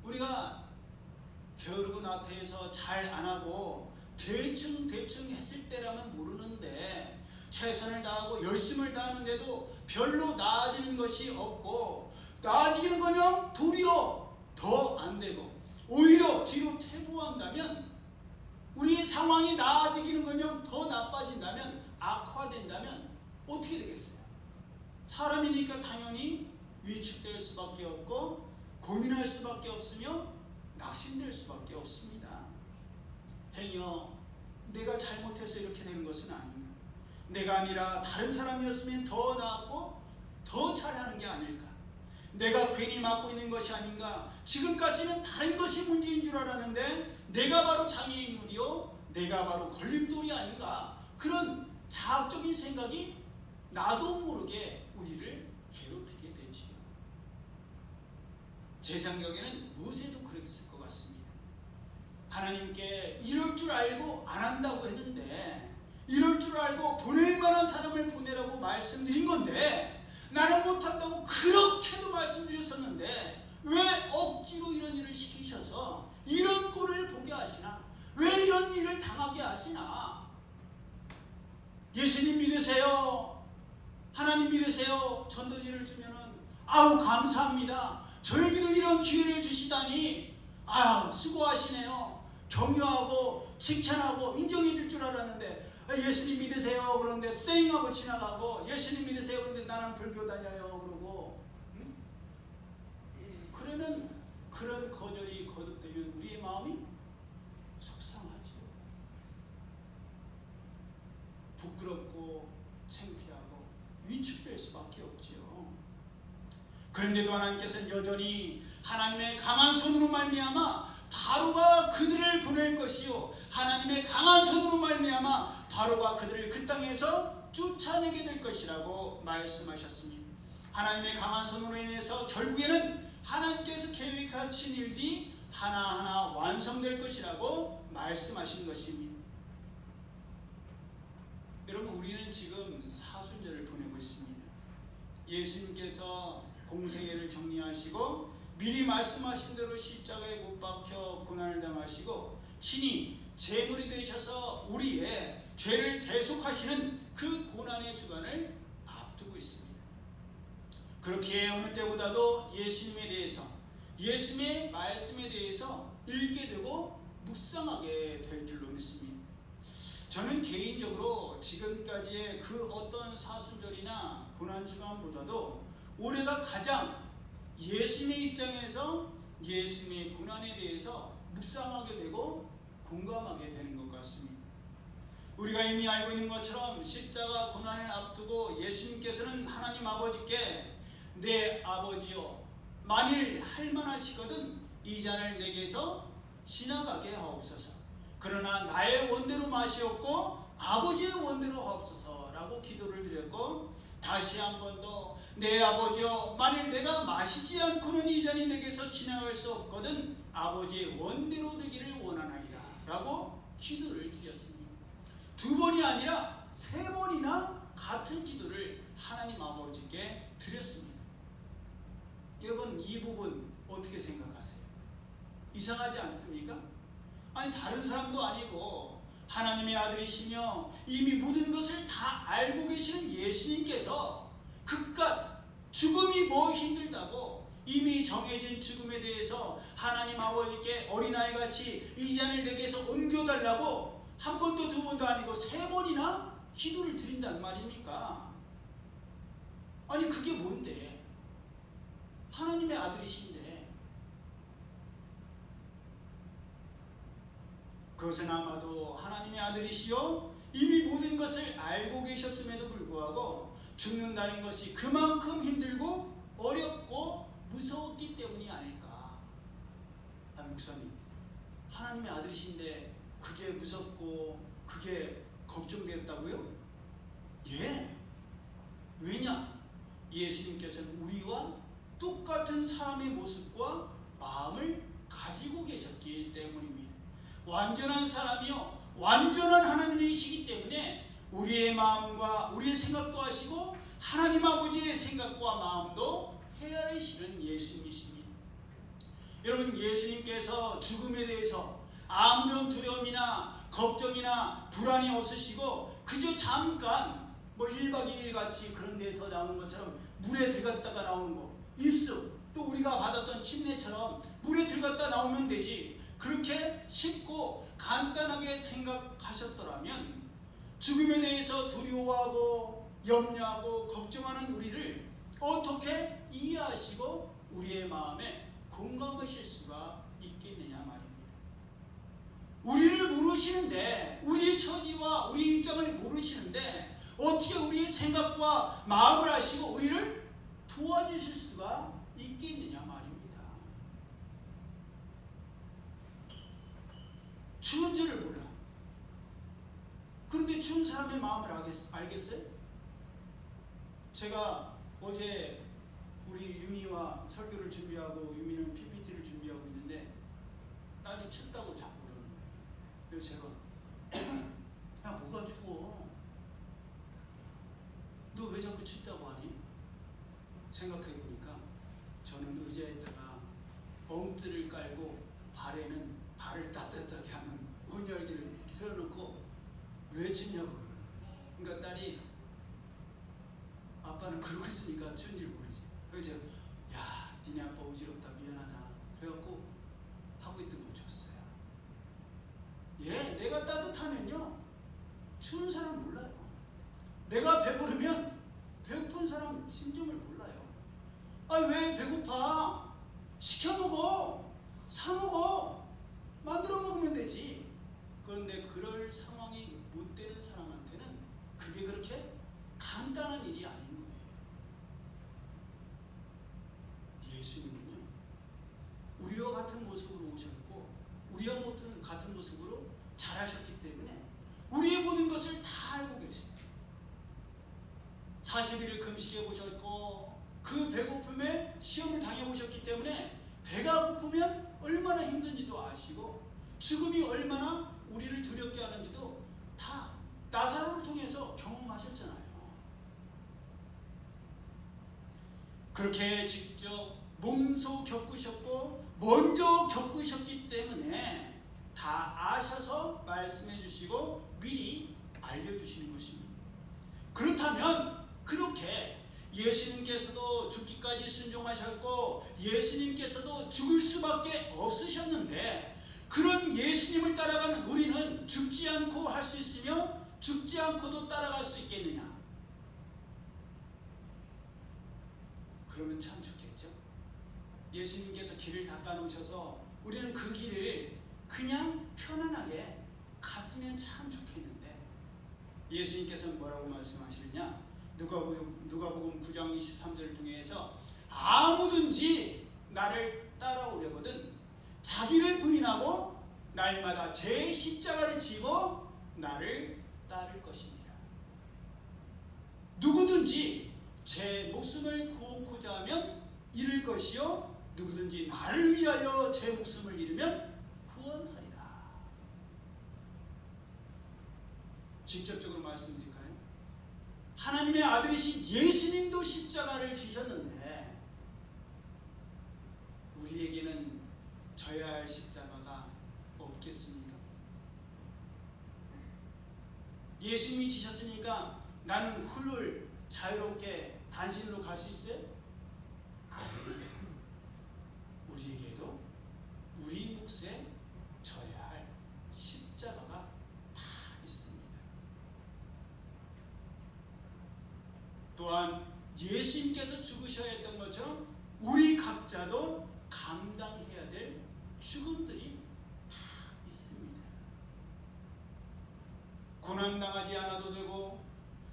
우리가 게으르고 나태해서 잘 안 하고 대충 했을 때라면 모르는데 최선을 다하고 열심을 다하는데도 별로 나아지는 것이 없고 나아지기는 그냥 도리어 더 안 되고 오히려 뒤로 퇴보한다면 우리의 상황이 나아지기는 그냥 더 나빠진다면 악화된다면 어떻게 되겠어요? 사람이니까 당연히 위축될 수밖에 없고 고민할 수밖에 없으며 낙심될 수밖에 없습니다. 행여 내가 잘못해서 이렇게 되는 것은 아닌가? 내가 아니라 다른 사람이었으면 더 나았고 더 잘하는 게 아닐까? 내가 괜히 맡고 있는 것이 아닌가? 지금까지는 다른 것이 문제인 줄 알았는데 내가 바로 장애인물이요? 내가 바로 걸림돌이 아닌가? 그런 자학적인 생각이 나도 모르게 우리를 괴롭히게 되지요. 제 생각에는 모세도 그랬을 것 같습니다. 하나님께 이럴 줄 알고 안 한다고 했는데 이럴 줄 알고 보낼 만한 사람을 보내라고 말씀드린 건데 나는 못한다고 그렇게도 말씀드렸었는데 왜 억지로 이런 일을 시키셔서 이런 꼴을 보게 하시나? 왜 이런 일을 당하게 하시나? 예수님 믿으세요. 하나님 믿으세요. 전도지를 주면은 아우 감사합니다. 저에게도 이런 기회를 주시다니 아유 수고하시네요. 격려하고 칭찬하고 인정해 줄 줄 알았는데 예수님 믿으세요. 그런데 쌩하고 지나가고 예수님 믿으세요. 그런데 나는 불교 다녀요. 그러고 그러면 그런 거절이 거듭되면 우리의 마음이 속상하죠. 부끄럽고 창피하고 위축될 수밖에 없죠. 그런데도 하나님께서는 여전히 하나님의 강한 손으로 말미암아 바로가 그들을 보낼 것이요 하나님의 강한 손으로 말미암아 바로가 그들을 그 땅에서 쫓아내게 될 것이라고 말씀하셨습니다. 하나님의 강한 손으로 인해서 결국에는 하나님께서 계획하신 일들이 하나하나 완성될 것이라고 말씀하신 것입니다. 여러분, 우리는 지금 사순절을 보내고 있습니다. 예수님께서 공생애를 정리하시고 미리 말씀하신 대로 십자가에 못 박혀 고난을 당하시고 친히 제물이 되셔서 우리의 죄를 대속하시는 그 고난의 주간을 앞두고 있습니다. 그렇게 어느 때보다도 예수님에 대해서 예수님의 말씀에 대해서 읽게 되고 묵상하게 될 줄로 믿습니다. 저는 개인적으로 지금까지의 그 어떤 사순절이나 고난주간보다도 올해가 가장 예수님의 입장에서 예수님의 고난에 대해서 묵상하게 되고 공감하게 되는 것 같습니다. 우리가 이미 알고 있는 것처럼 십자가 고난을 앞두고 예수님께서는 하나님 아버지께 내 아버지여 만일 할만하시거든 이 잔을 내게서 지나가게 하옵소서. 그러나 나의 원대로 마시옵고 아버지의 원대로 하옵소서라고 기도를 드렸고 다시 한 번 더 내 아버지여 만일 내가 마시지 않고는 이 잔이 내게서 지나갈 수 없거든 아버지의 원대로 되기를 원하나이다 라고 기도를 드렸습니다. 두 번이 아니라 세 번이나 같은 기도를 하나님 아버지께 드렸습니다. 여러분, 이 부분 어떻게 생각하세요? 이상하지 않습니까? 아니 다른 사람도 아니고 하나님의 아들이시며 이미 모든 것을 다 알고 계시는 예수님께서 그깟 죽음이 뭐 힘들다고 이미 정해진 죽음에 대해서 하나님 아버지께 어린아이같이 이 잔을 내게서 옮겨달라고 한 번도 두 번도 아니고 세 번이나 기도를 드린단 말입니까? 아니 그게 뭔데? 하나님의 아들이신데. 그것은 아마도 하나님의 아들이시요 이미 모든 것을 알고 계셨음에도 불구하고 죽는다는 것이 그만큼 힘들고 어렵고 무서웠기 때문이 아닐까 아, 목사님, 하나님의 아들이신데 그게 무섭고 그게 걱정됐다고요? 예. 왜냐? 예수님께서는 우리와 똑같은 사람의 모습과 마음을 가지고 계셨기 때문입니다. 완전한 사람이요, 완전한 하나님이시기 때문에 우리의 마음과 우리의 생각도 하시고 하나님 아버지의 생각과 마음도 헤아리시는 예수님이십니다. 여러분, 예수님께서 죽음에 대해서 아무런 두려움이나 걱정이나 불안이 없으시고 그저 잠깐 1박 2일 같이 그런 데서 나오는 것처럼 물에 들어갔다가 나오는 거, 입수, 또 우리가 받았던 침례처럼 물에 들어갔다 나오면 되지, 그렇게 쉽고 간단하게 생각하셨더라면 죽음에 대해서 두려워하고 염려하고 걱정하는 우리를 어떻게 이해하시고 우리의 마음에 공감하실 수가 있겠느냐 말입니다. 우리를 모르시는데, 우리의 처지와 우리의 입장을 모르시는데 어떻게 우리의 생각과 마음을 아시고 우리를 도와주실 수가 있겠느냐 말입니다. 죽은 줄을 몰라. 그런데 죽은 사람의 마음을 알겠어요? 제가 어제 우리 유미와 설교를 준비하고, 유미는 PPT를 준비하고 있는데 딸이 춥다고 자꾸 그러는 거예요. 그래서 제가 야, 뭐가 추워? 너 왜 자꾸 춥다고 하니? 생각해보니까 저는 의자에다가 엉뜨를 깔고 발에는 발을 따뜻하게 하는 온열기를 틀어놓고 왜 춥냐고 그러는 거예요. 그러니까 딸이 아빠는 그러고 있으니까 추운 줄 모르지. 그래서 제가 야, 니네 아빠 어지럽다, 미안하다 그래갖고 하고 있던 걸 줬어요. 예, 내가 따뜻하면요 추운 사람 몰라요. 내가 배부르면 배고픈 사람 심정을 몰라요. 아, 왜 배고파? 시켜 먹어, 사 먹어, 만들어 먹으면 되지. 그런데 그럴 상황이 못 되는 사람한테는 그게 그렇게 간단한 일이 아닌 거예요. 예수님은요, 우리와 같은 모습으로 오셨고 우리와 같은 모습으로 자라셨기 때문에 우리의 모든 것을 다 알고 계세요. 40일을 금식해 보셨고 그 배고픔에 시험을 당해 보셨기 때문에 배가 고프면 얼마나 힘든지도 아시고 죽음이 얼마나 우리를 두렵게 하는지도 다 나사로를 통해서 경험하셨잖아요. 그렇게 직접 몸소 겪으셨고 먼저 겪으셨기 때문에 다 아셔서 말씀해 주시고 미리 알려주시는 것입니다. 그렇다면 그렇게 예수님께서도 죽기까지 순종하셨고 예수님께서도 죽을 수밖에 없으셨는데, 그런 예수님을 따라가는 우리는 죽지 않고 할 수 있으며 죽지 않고도 따라갈 수 있겠느냐? 그러면 참 좋겠죠? 예수님께서 길을 닦아놓으셔서 우리는 그 길을 그냥 편안하게 갔으면 참 좋겠는데, 예수님께서는 뭐라고 말씀하시느냐? 누가복음 9장 23절을 통해서 아무든지 나를 따라오려거든 자기를 부인하고 날마다 제 십자가를 지고 나를 따를 것이니라. 누구든지 제 목숨을 구원코자 하면 잃을 것이요 누구든지 나를 위하여 제 목숨을 잃으면 구원하리라. 직접적으로 말씀드릴까요? 하나님의 아들이신 예수님도 십자가를 지셨는데 우리에게는 져야 할 십자가가 없겠습니까? 예수님이 지셨으니까 나는 훌훌 자유롭게 단신으로 갈 수 있어요? 아니, 우리에게도 우리 몫에 져야 할 십자가가 다 있습니다. 또한 예수님께서 죽으셔야 했던 것처럼 우리 각자도 감당해야 될 죽음들이 다 있습니다. 고난당하지 않아도 되고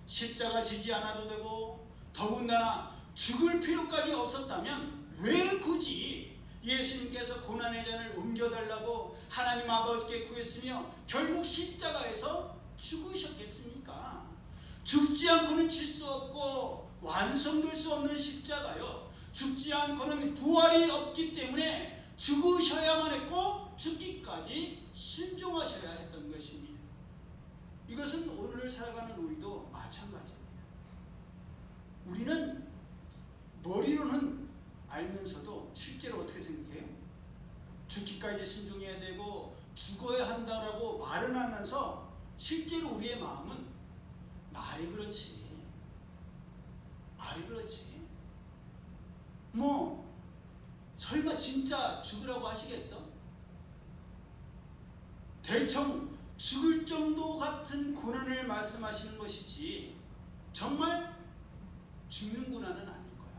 십자가 지지 않아도 되고 더군다나 죽을 필요까지 없었다면 왜 굳이 예수님께서 고난의 잔을 옮겨달라고 하나님 아버지께 구했으며 결국 십자가에서 죽으셨겠습니까? 죽지 않고는 칠 수 없고 완성될 수 없는 십자가요. 죽지 않고는 부활이 없기 때문에 죽으셔야만 했고 죽기까지 순종하셔야 했던 것입니다. 이것은 오늘을 살아가는 우리도 마찬가지입니다. 우리는 머리로는 알면서도 실제로 어떻게 생각해요? 죽기까지 순종해야 되고 죽어야 한다라고 말은 하면서 실제로 우리의 마음은 말이 그렇지. 뭐 설마 진짜 죽으라고 하시겠어? 대충 죽을 정도 같은 고난을 말씀하시는 것이지 정말 죽는 고난은 아닐 거야.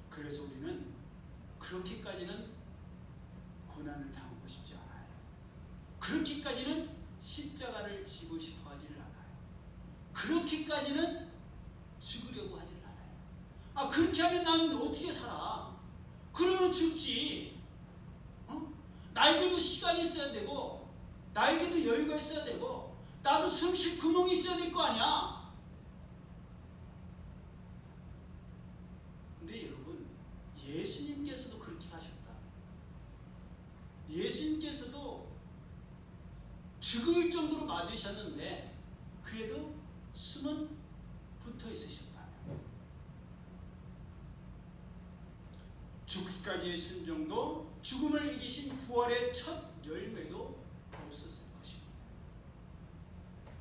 그래서 우리는 그렇게까지는 고난을 당하고 싶지 않아요. 그렇게까지는 십자가를 지고 싶어 하지를 않아요. 그렇게까지는 죽으려고 하지를 않아요. 그렇게 하면 나는 어떻게 살아? 그러면 죽지. 나에게도 시간이 있어야 되고 나에게도 여유가 있어야 되고 나도 숨 쉴 구멍이 있어야 될 거 아니야. 근데 여러분, 예수님께서도 그렇게 하셨다. 예수님께서도 죽을 정도로 맞으셨는데 그래도 숨은 붙어 있으셨다며. 죽기까지의 순종도 죽음을 이기신 부활의 첫 열매도 없었을 것입니다.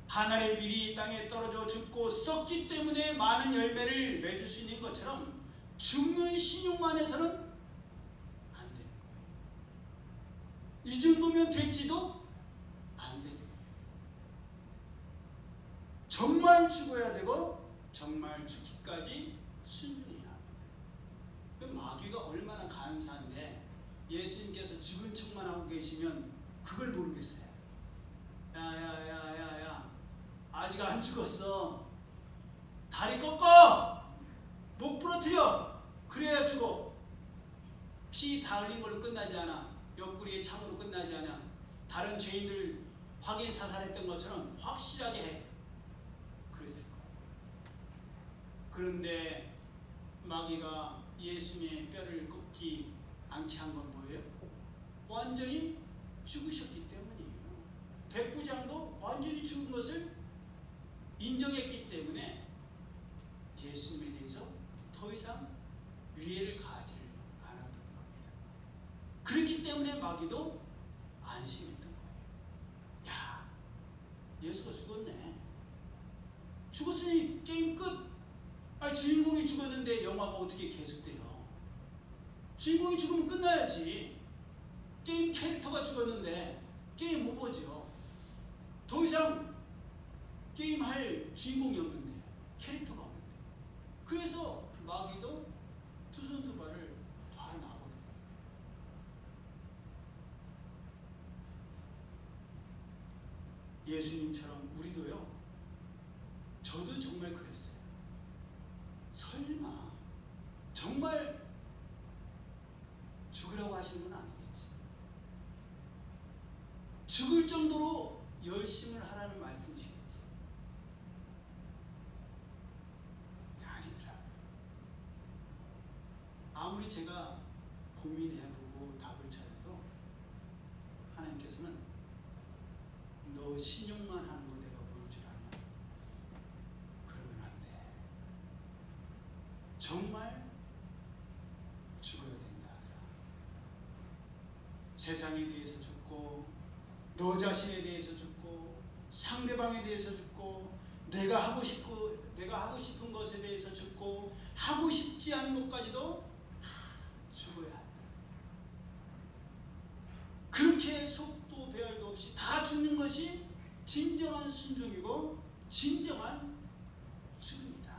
하늘의 밀이 땅에 떨어져 죽고 썩기 때문에 많은 열매를 맺을 수 있는 것처럼 죽는 신용만 해서는 안 되는 거예요. 이 정도면 됐지도 안 되는 거예요. 정말 죽어야 되고 정말 죽기까지 순종해야 합니다. 마귀가 얼마나 간사한데 예수님께서 죽은 척만 하고 계시면 그걸 모르겠어요. 야, 아직 안 죽었어. 다리 꺾어, 목 부러뜨려, 그래야 죽어. 피 다 흘린 걸로 끝나지 않아. 옆구리에 창으로 끝나지 않아. 다른 죄인들 확인 사살했던 것처럼 확실하게 해. 그랬을 거예요. 그런데 마귀가 예수님의 뼈를 꺾지 않게 한 건 뭐예요? 완전히 죽으셨기 때문이에요. 백부장도 완전히 죽은 것을 인정했기 때문에 예수님에 대해서 더 이상 위해를 가하지 않았던 겁니다. 그렇기 때문에 마귀도 안심했던 거예요. 야, 예수가 죽었네. 죽었으니 게임 끝. 주인공이 죽었는데 영화가 어떻게 계속돼요? 주인공이 죽으면 끝나야지. 게임 캐릭터가 죽었는데 게임 오버죠. 더 이상 게임할 주인공이 없는데, 캐릭터가 없는데. 그래서 마귀도 두 손 두 발을 다 놔버렸다. 예수님처럼 우리도요. 저도 정말 그랬어요. 설마 정말 죽으라고 하시는 건 아니겠지. 죽을 정도로 열심을 하라는 말씀이시겠지. 아니더라고요. 아무리 제가 고민해보고 답을 찾아도 하나님께서는 너 신용만 하는 거 내가 모를 줄 아냐? 그러면 안 돼. 정말 죽어야 된다 하더라. 세상에 대해서 죽고, 너 자신에 대해서 죽고, 상대방에 대해서 죽고, 내가 하고 싶은 것에 대해서 죽고, 하고 싶지 않은 것까지도 다 죽어야 한다. 그렇게 속도 배열도 없이 다 죽는 것이 진정한 순종이고 진정한 죽음이다.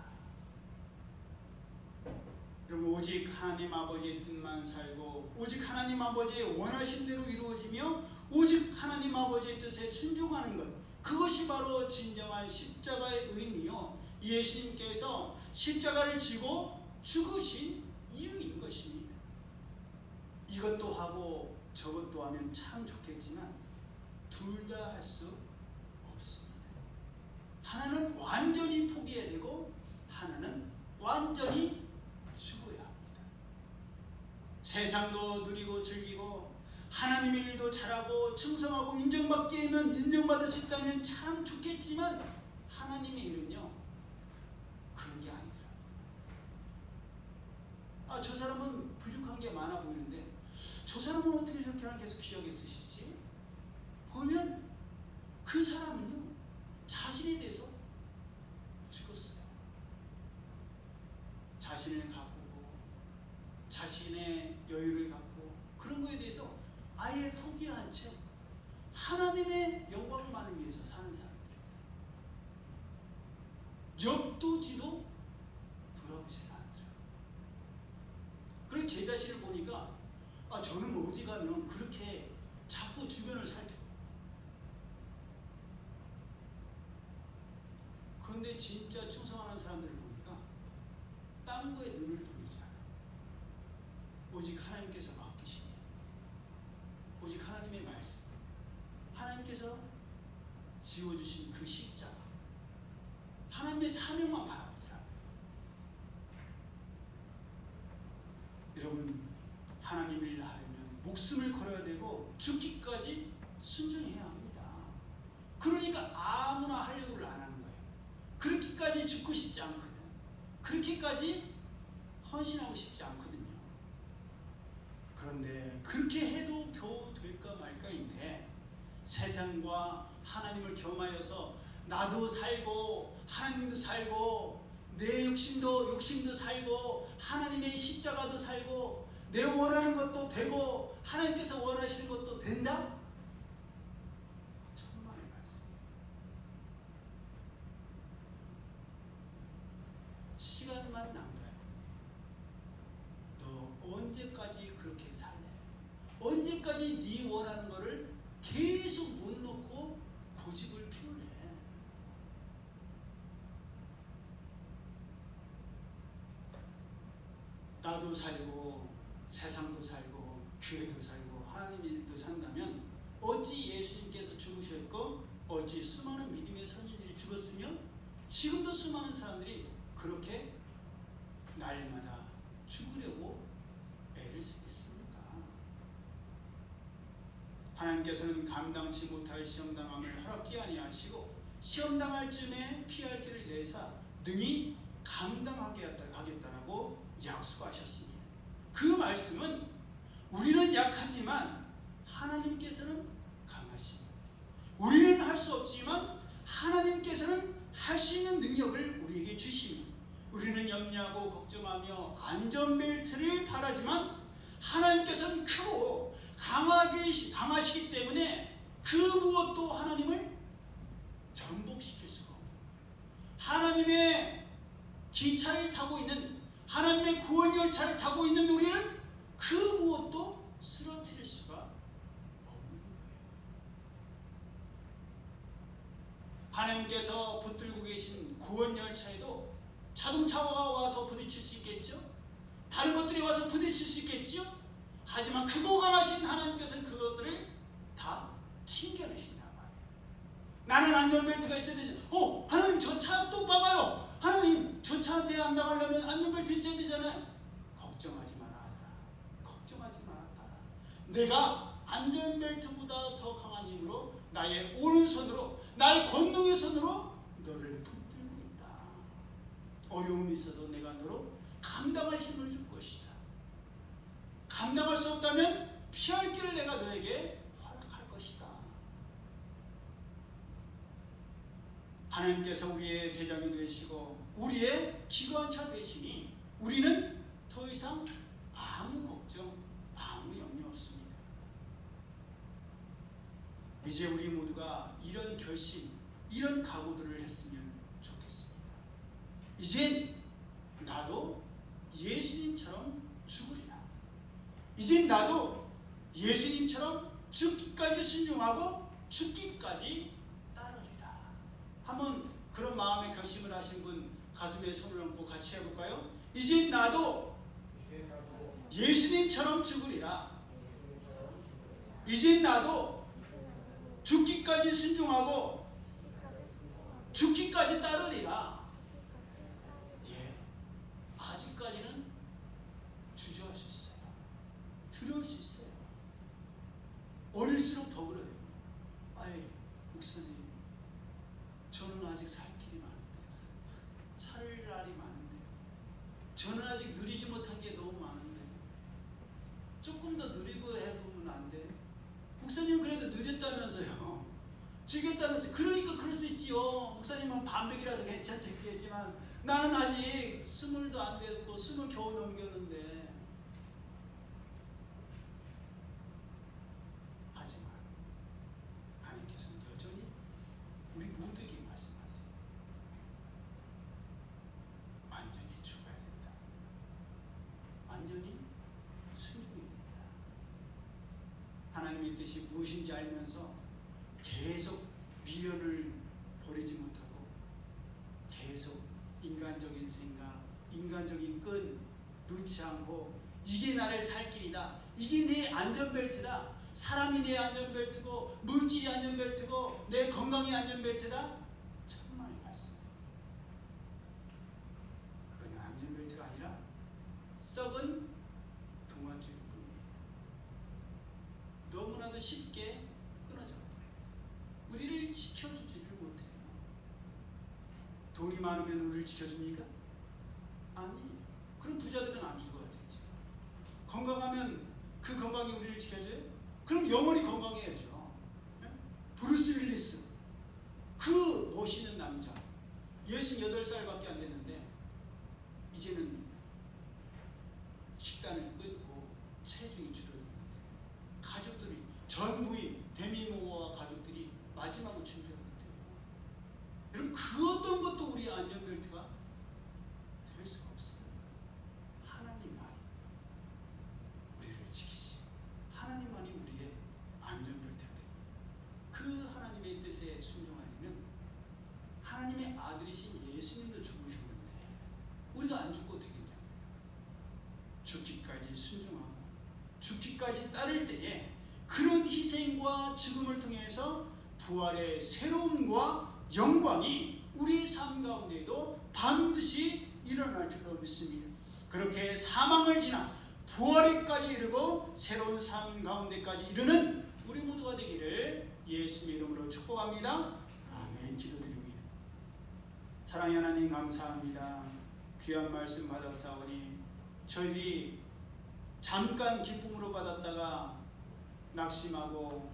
여러분, 오직 하나님 아버지의 뜻만 살고 오직 하나님 아버지의 원하신 대로 이루어지며 오직 하나님 아버지의 뜻에 순종하는 것, 그것이 바로 진정한 십자가의 의미요. 예수님께서 십자가를 지고 죽으신 이유인 것입니다. 이것도 하고 저것도 하면 참 좋겠지만 둘 다 할 수 없습니다. 하나는 완전히 포기해야 되고 하나는 완전히 죽어야 합니다. 세상도 누리고 즐기고 하나님의 일도 잘하고 충성하고 인정받을 수 있다면 참 좋겠지만 하나님의 일은요 그런 게 아니더라고요. 저 사람은 부족한 게 많아 보이는데 저 사람은 어떻게 저렇게 하나님께서 기억에 쓰시지? 보면 그 사람은요 자신에 대해서 죽었어요. 자신을 가꾸고 자신의 여유를 갖고 그런 거에 대해서 아예 포기한 채 하나님의 영광만을 위해서 사는 사람들이에요. 옆도 뒤도 돌아보지 않더라고요. 그리고 제 자신을 보니까 저는 어디 가면 그렇게 자꾸 주변을 살펴요. 그런데 진짜 충성하는 사람들을 보니까 딴 거에 눈을 돌리지 않아요. 오직 하나님께서 맡기시니 오직 하나님의 말씀, 하나님께서 지워주신 그 십자가, 하나님의 사명만 바라보더라고요. 여러분, 하나님 일을 하려면 목숨을 걸어야 되고 죽기까지 순종해야 합니다. 그러니까 아무나 하려고를 안 하는 거예요. 그렇게까지 죽고 싶지 않거든. 그렇게까지 헌신하고 싶지 않거든요. 그런데 그렇게 해도 겨우 될까 말까인데 세상과 하나님을 겸하여서 나도 살고 하나님도 살고 내 욕심도 살고 하나님의 십자가도 살고 내 원하는 것도 되고 하나님께서 원하시는 것도 된다? 천만의 말씀. 시간만 낭비할 너 언제까지 그렇게 살래? 언제까지 네 원하는 거를 계속 못 놓고 고집을 피울래? 나도 살고 세상도 살고 교회도 살고 하나님 일도 산다면 어찌 예수님께서 죽으셨고 어찌 수많은 믿음의 선진들이 죽었으며 지금도 수많은 사람들이 그렇게 날마다 죽으려고 애를 쓰겠습니까? 하나님께서는 감당치 못할 시험당함을 허락지 아니하시고 시험당할 쯤에 피할 길을 내사 능히 감당하게 하겠다라고 약속하셨습니다. 그 말씀은 우리는 약하지만 하나님께서는 강하시고 우리는 할 수 없지만 하나님께서는 할 수 있는 능력을 우리에게 주시니 우리는 염려하고 걱정하며 안전벨트를 바라지만 하나님께서는 크고 강하시기 때문에 그 무엇도 하나님을 전복시킬 수가 없는 거예요. 하나님의 기차를 타고 있는 하나님의 구원 열차를 타고 있는 우리는 그 무엇도 쓰러뜨릴 수가 없는 거예요. 하나님께서 붙들고 계신 구원 열차에도 자동차가 와서 부딪힐 수 있겠죠? 다른 것들이 와서 부딪힐 수 있겠죠? 하지만 크고 강하신 하나님께서는 그것들을 다 튕겨내신단 말이에요. 나는 안전벨트가 있어야 되지. 하나님 저 차 또 봐봐요. 하나님 저 차한테 안 당하려면 안전벨트 있어야 되잖아요. 걱정하지 마라 아들아. 걱정하지 마라 딸아. 내가 안전벨트보다 더 강한 힘으로 나의 오른손으로 나의 권능의 손으로 너를 붙들고 있다. 어려움이 있어도 내가 너로 감당할 힘을 줄 것이다. 감당할 수 없다면 피할 길을 내가 너에게 허락할 것이다. 하나님께서 우리의 대장이 되시고 우리의 기관차 되시니 우리는 더 이상 아무 걱정, 아무 염려 없습니다. 이제 우리 모두가 이런 결심, 이런 각오들을 했으면 좋겠습니다. 이젠 나도 예수님처럼 죽으리라. 이젠 나도 예수님처럼 죽기까지 순종하고 죽기까지 따르리라. 한번 그런 마음의 결심을 하신 분 가슴에 손을 얹고 같이 해볼까요? 이제 나도 예수님처럼 죽으리라. 이제 나도 죽기까지 순종하고 죽기까지 따르리라. 예, 아직까지는 주저할 수 있어요. 두려울 수 있어요. 어릴수록 더 그래요. 아이, 목사님, 저는 아직 살 길이 많은데, 살 날이 많은데, 저는 아직 누리지 못한 게 너무 많은데, 조금 더 누리고 해보면 안 돼? 목사님 그래도 늦었다면서요. 즐겼다면서요. 그러니까 그럴 수 있지요. 목사님은 반백이라서 괜찮겠지만 나는 아직 20도 안 됐고 20 겨우 넘겼는데. 하지만 하나님께서는 여전히 우리 모두에게 말씀하세요. 완전히 죽어야 된다. 완전히 순종해야 된다. 하나님의 뜻이 무엇인지 알면서 계속 미련을 버리지 못하고 계속 인간적인 생각, 인간적인 끈 놓지 않고 이게 나를 살 길이다. 이게 내 안전벨트다. 사람이 내 안전벨트고 물질이 안전벨트고 내 건강이 안전벨트다. 천만의 말씀. 그건 안전벨트가 아니라 썩은 동아줄뿐이에요. 너무나도 쉽게 끊어져 버립니다. 우리를 지켜주지를 못해요. 돈이 많으면 우리를 지켜줍니까? 아니에요. 그럼 부자들은 안 죽어야 되지. 건강하면 그 건강이 우리를 지켜줘요? 그럼 영원히 건강해야죠. 브루스 윌리스, 그 멋있는 남자, 68살밖에 안 됐는데 이제는 식단을 끊고 체중이 줄어들는데 가족들이, 전 부인 데미 무어와 가족들이 마지막으로 준비하고 있대요. 여러분, 그 어떤 것도 우리의 안전벨트가 될 수가 없어요. 하나님만이 우리를 지키시. 하나님만이 우리의 안전벨트가 됩니다. 그 하나님의 뜻에 순종하려면 하나님의 아들이신 예수님도 죽으셨는데 우리가 안 죽고 되겠냐고요. 죽기까지 순종하고 죽기까지 따를 때에 그런 희생과 죽음을 통해서 부활의 새로움과 영광이 우리 삶 가운데에도 반드시 일어날 줄로 믿습니다. 그렇게 사망을 지나 부활에까지 이르고 새로운 삶 가운데까지 이르는 우리 모두가 되기를 예수님의 이름으로 축복합니다. 아멘. 기도드립니다. 사랑의 하나님, 감사합니다. 귀한 말씀 받았사오니 저희들이 잠깐 기쁨으로 받았다가 낙심하고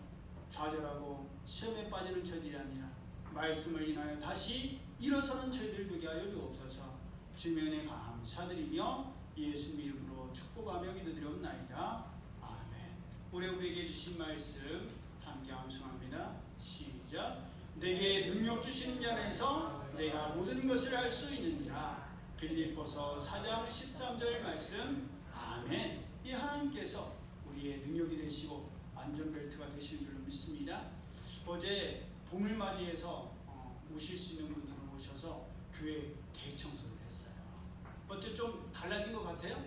좌절하고 시험에 빠지는 저희들이 아니라 말씀을 인하여 다시 일어서는 저희들 되게 하여 주옵소서. 주면에 감사드리며 예수님 이름으로 축복하며 기도드리옵나이다. 아멘. 올해 우리에게 주신 말씀 함께 암송합니다. 시작. 내게 능력 주시는 자 안에서 내가 모든 것을 할 수 있느니라. 빌립보서 4장 13절 말씀. 아멘. 이 하나님께서 우리의 능력이 되시고 안전벨트가 되실 줄로 믿습니다. 어제 봄을 맞이해서 오실 수 있는 분들을 모셔서 교회 대청소를 했어요. 어째 좀 달라진 것 같아요?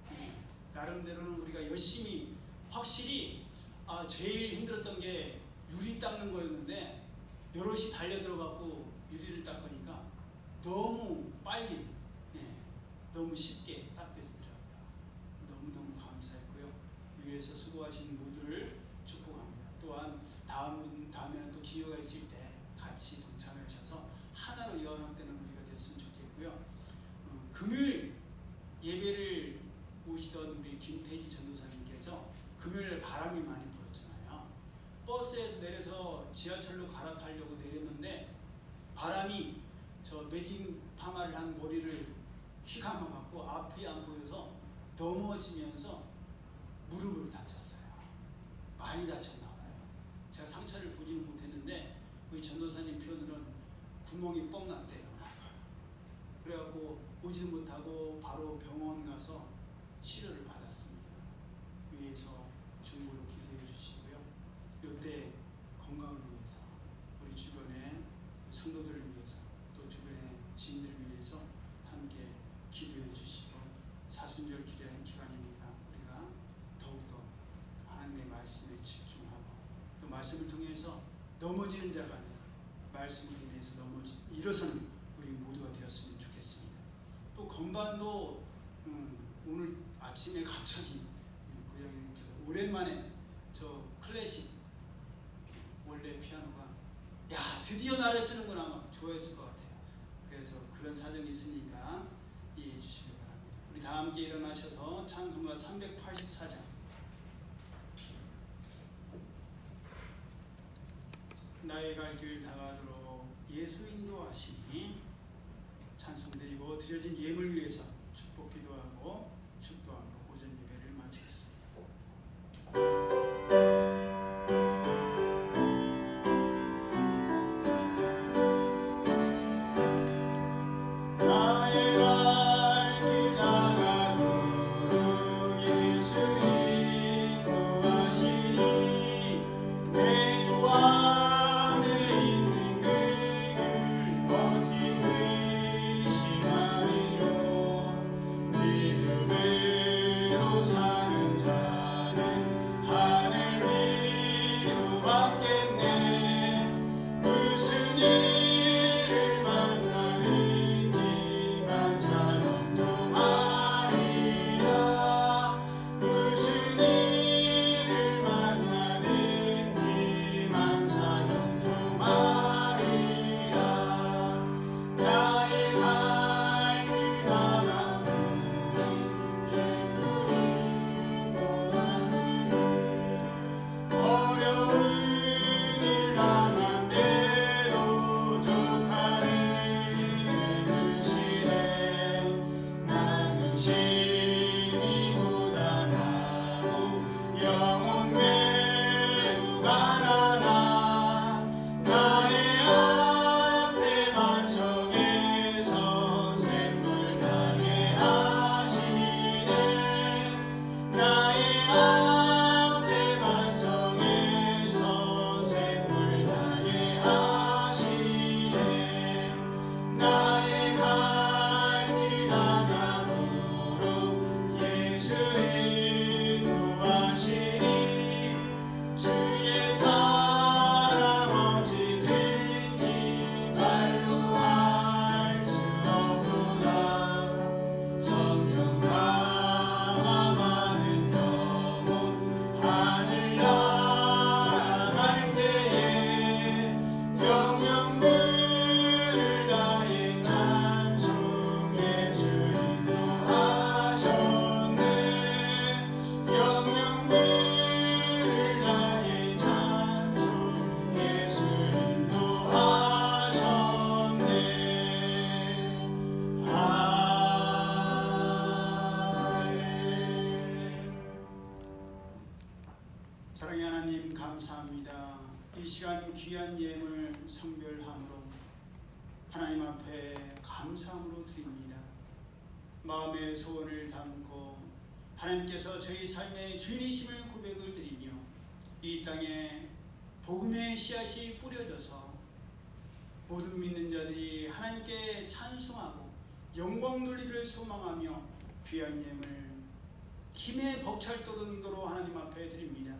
네. 나름대로는 우리가 열심히, 확실히 제일 힘들었던 게 유리 닦는 거였는데 여럿이 달려들어갖고 유리를 닦으니까 너무 빨리, 너무 쉽게 닦여지더라고요. 너무너무 감사했고요. 위에서 수고하신 모두를 축복합니다. 또한 다음에는 또 기회가 있을 때 같이 동참하셔서 하나로 연합되는 우리가 됐으면 좋겠고요. 금요일 예배를 오시던 우리 김태지 전도사님께서 금요일 바람이 많이 불었잖아요. 버스에서 내려서 지하철로 갈아타려고 내렸는데 바람이 저 매진 파마를 한 머리를 휘감아갖고 앞이 안 보여서 넘어지면서 무릎을 다쳤어요. 많이 다쳤나 봐요. 제가 상처를 보지는 못했는데 우리 전도사님 표현으로는 구멍이 뻥 났대요. 그래갖고 오지는 못하고 바로 병원 가서 치료를 받았습니다. 위에서 중보로 기도해 주시고요. 이때 건강을 위해서, 우리 주변의 성도들을 위해서, 또 주변의 지인들을 위해서 말씀을 통해서 넘어지는 자가 아니라 말씀을 인해서 일어서는 우리 모두가 되었으면 좋겠습니다. 또 건반도 오늘 아침에 갑자기 고양이님께서 오랜만에 저 클래식 원래 피아노가 야 드디어 나를 쓰는구나 막 좋아했을 것 같아요. 그래서 그런 사정이 있으니까 이해해 주시기 바랍니다. 우리 다 함께 일어나셔서 찬송가 384장 나의 갈 길 다가도록 예수 인도하시니 찬송 드리고 드려진 예물 위해서 축복 기도하고 축도함으로 오전 예배를 마치겠습니다. 나의 갈 길 다가도록 예수 인도하시니 내 주 안에 있는 그를 어찌 의심하리요. 믿음으로 사는 자는 하늘 위로 받겠네. 무슨 일을 만나는지 만사형통하리라. 무슨 일을 만나는지 만사형통하리라. 나의 갈 길 다가도록 예수 인도하시니 어려운 일 당한 때도 족하를 해주시네. 나는 심히 고단하고 영혼 매우 가난하. 나의 앞에 반석에서 샘물 나게 하시네. 나의 앞에 반석에서 샘물 나게 하시네. 나의 갈 길 다가도록 예수 인도하시니 주의 사랑 어찌든지 말로 할 수 없도다. 성령 강함하는 영혼 하늘 날아갈 때에 영영들을 다해 찬송 예수 인도하셨네. 영영들을 다해 찬송 예수 인도하셨네. 아멘. 사랑의 하나님 감사합니다. 이 시간 귀한 예물 성별함으로 하나님 앞에 감사함으로 드립니다. 마음의 소원을 담고 하나님께서 저희 삶의 주인이심을 고백을 드리며 이 땅에 복음의 씨앗이 뿌려져서 모든 믿는 자들이 하나님께 찬송하고 영광 돌리기를 소망하며 귀한 예물 힘에 벅찰 도로 하나님 앞에 드립니다.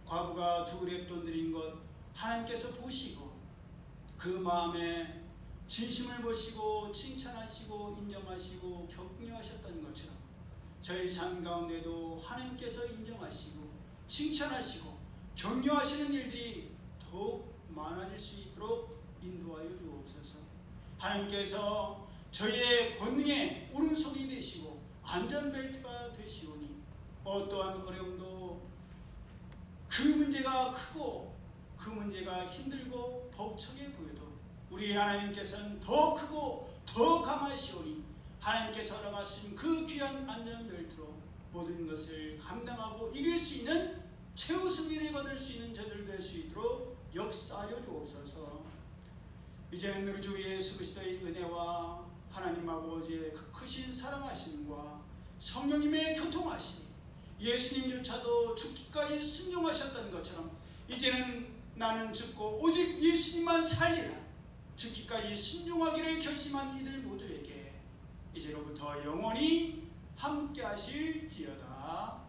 과부가 2그릇돈 드린 것 하나님께서 보시고 그 마음에 진심을 보시고 칭찬하시고 인정하시고 격려하셨던 것처럼 저희 삶 가운데도 하나님께서 인정하시고 칭찬하시고 격려하시는 일들이 더욱 많아질 수 있도록 인도하여 주옵소서. 하나님께서 저희의 권능의 오른손이 되시고 안전벨트가 되시오니 어떠한 어려움도 그 문제가 크고 그 문제가 힘들고 벅차게 보여도 우리 하나님께서는 더 크고 더 강하시오니 하나님께서 허락하신 그 귀한 안전벨트로 모든 것을 감당하고 이길 수 있는 최후 승리를 거둘 수 있는 저들 될 수 있도록 역사하여 주옵소서. 이제는 우리 주 예수 그리스도의 은혜와 하나님 아버지의 그 크신 사랑하심과 성령님의 교통하심이 예수님조차도 죽기까지 순종하셨던 것처럼 이제는 나는 죽고 오직 예수님만 살리라 죽기까지 순종하기를 결심한 이들 모두에게 이제로부터 영원히 함께 하실지어다.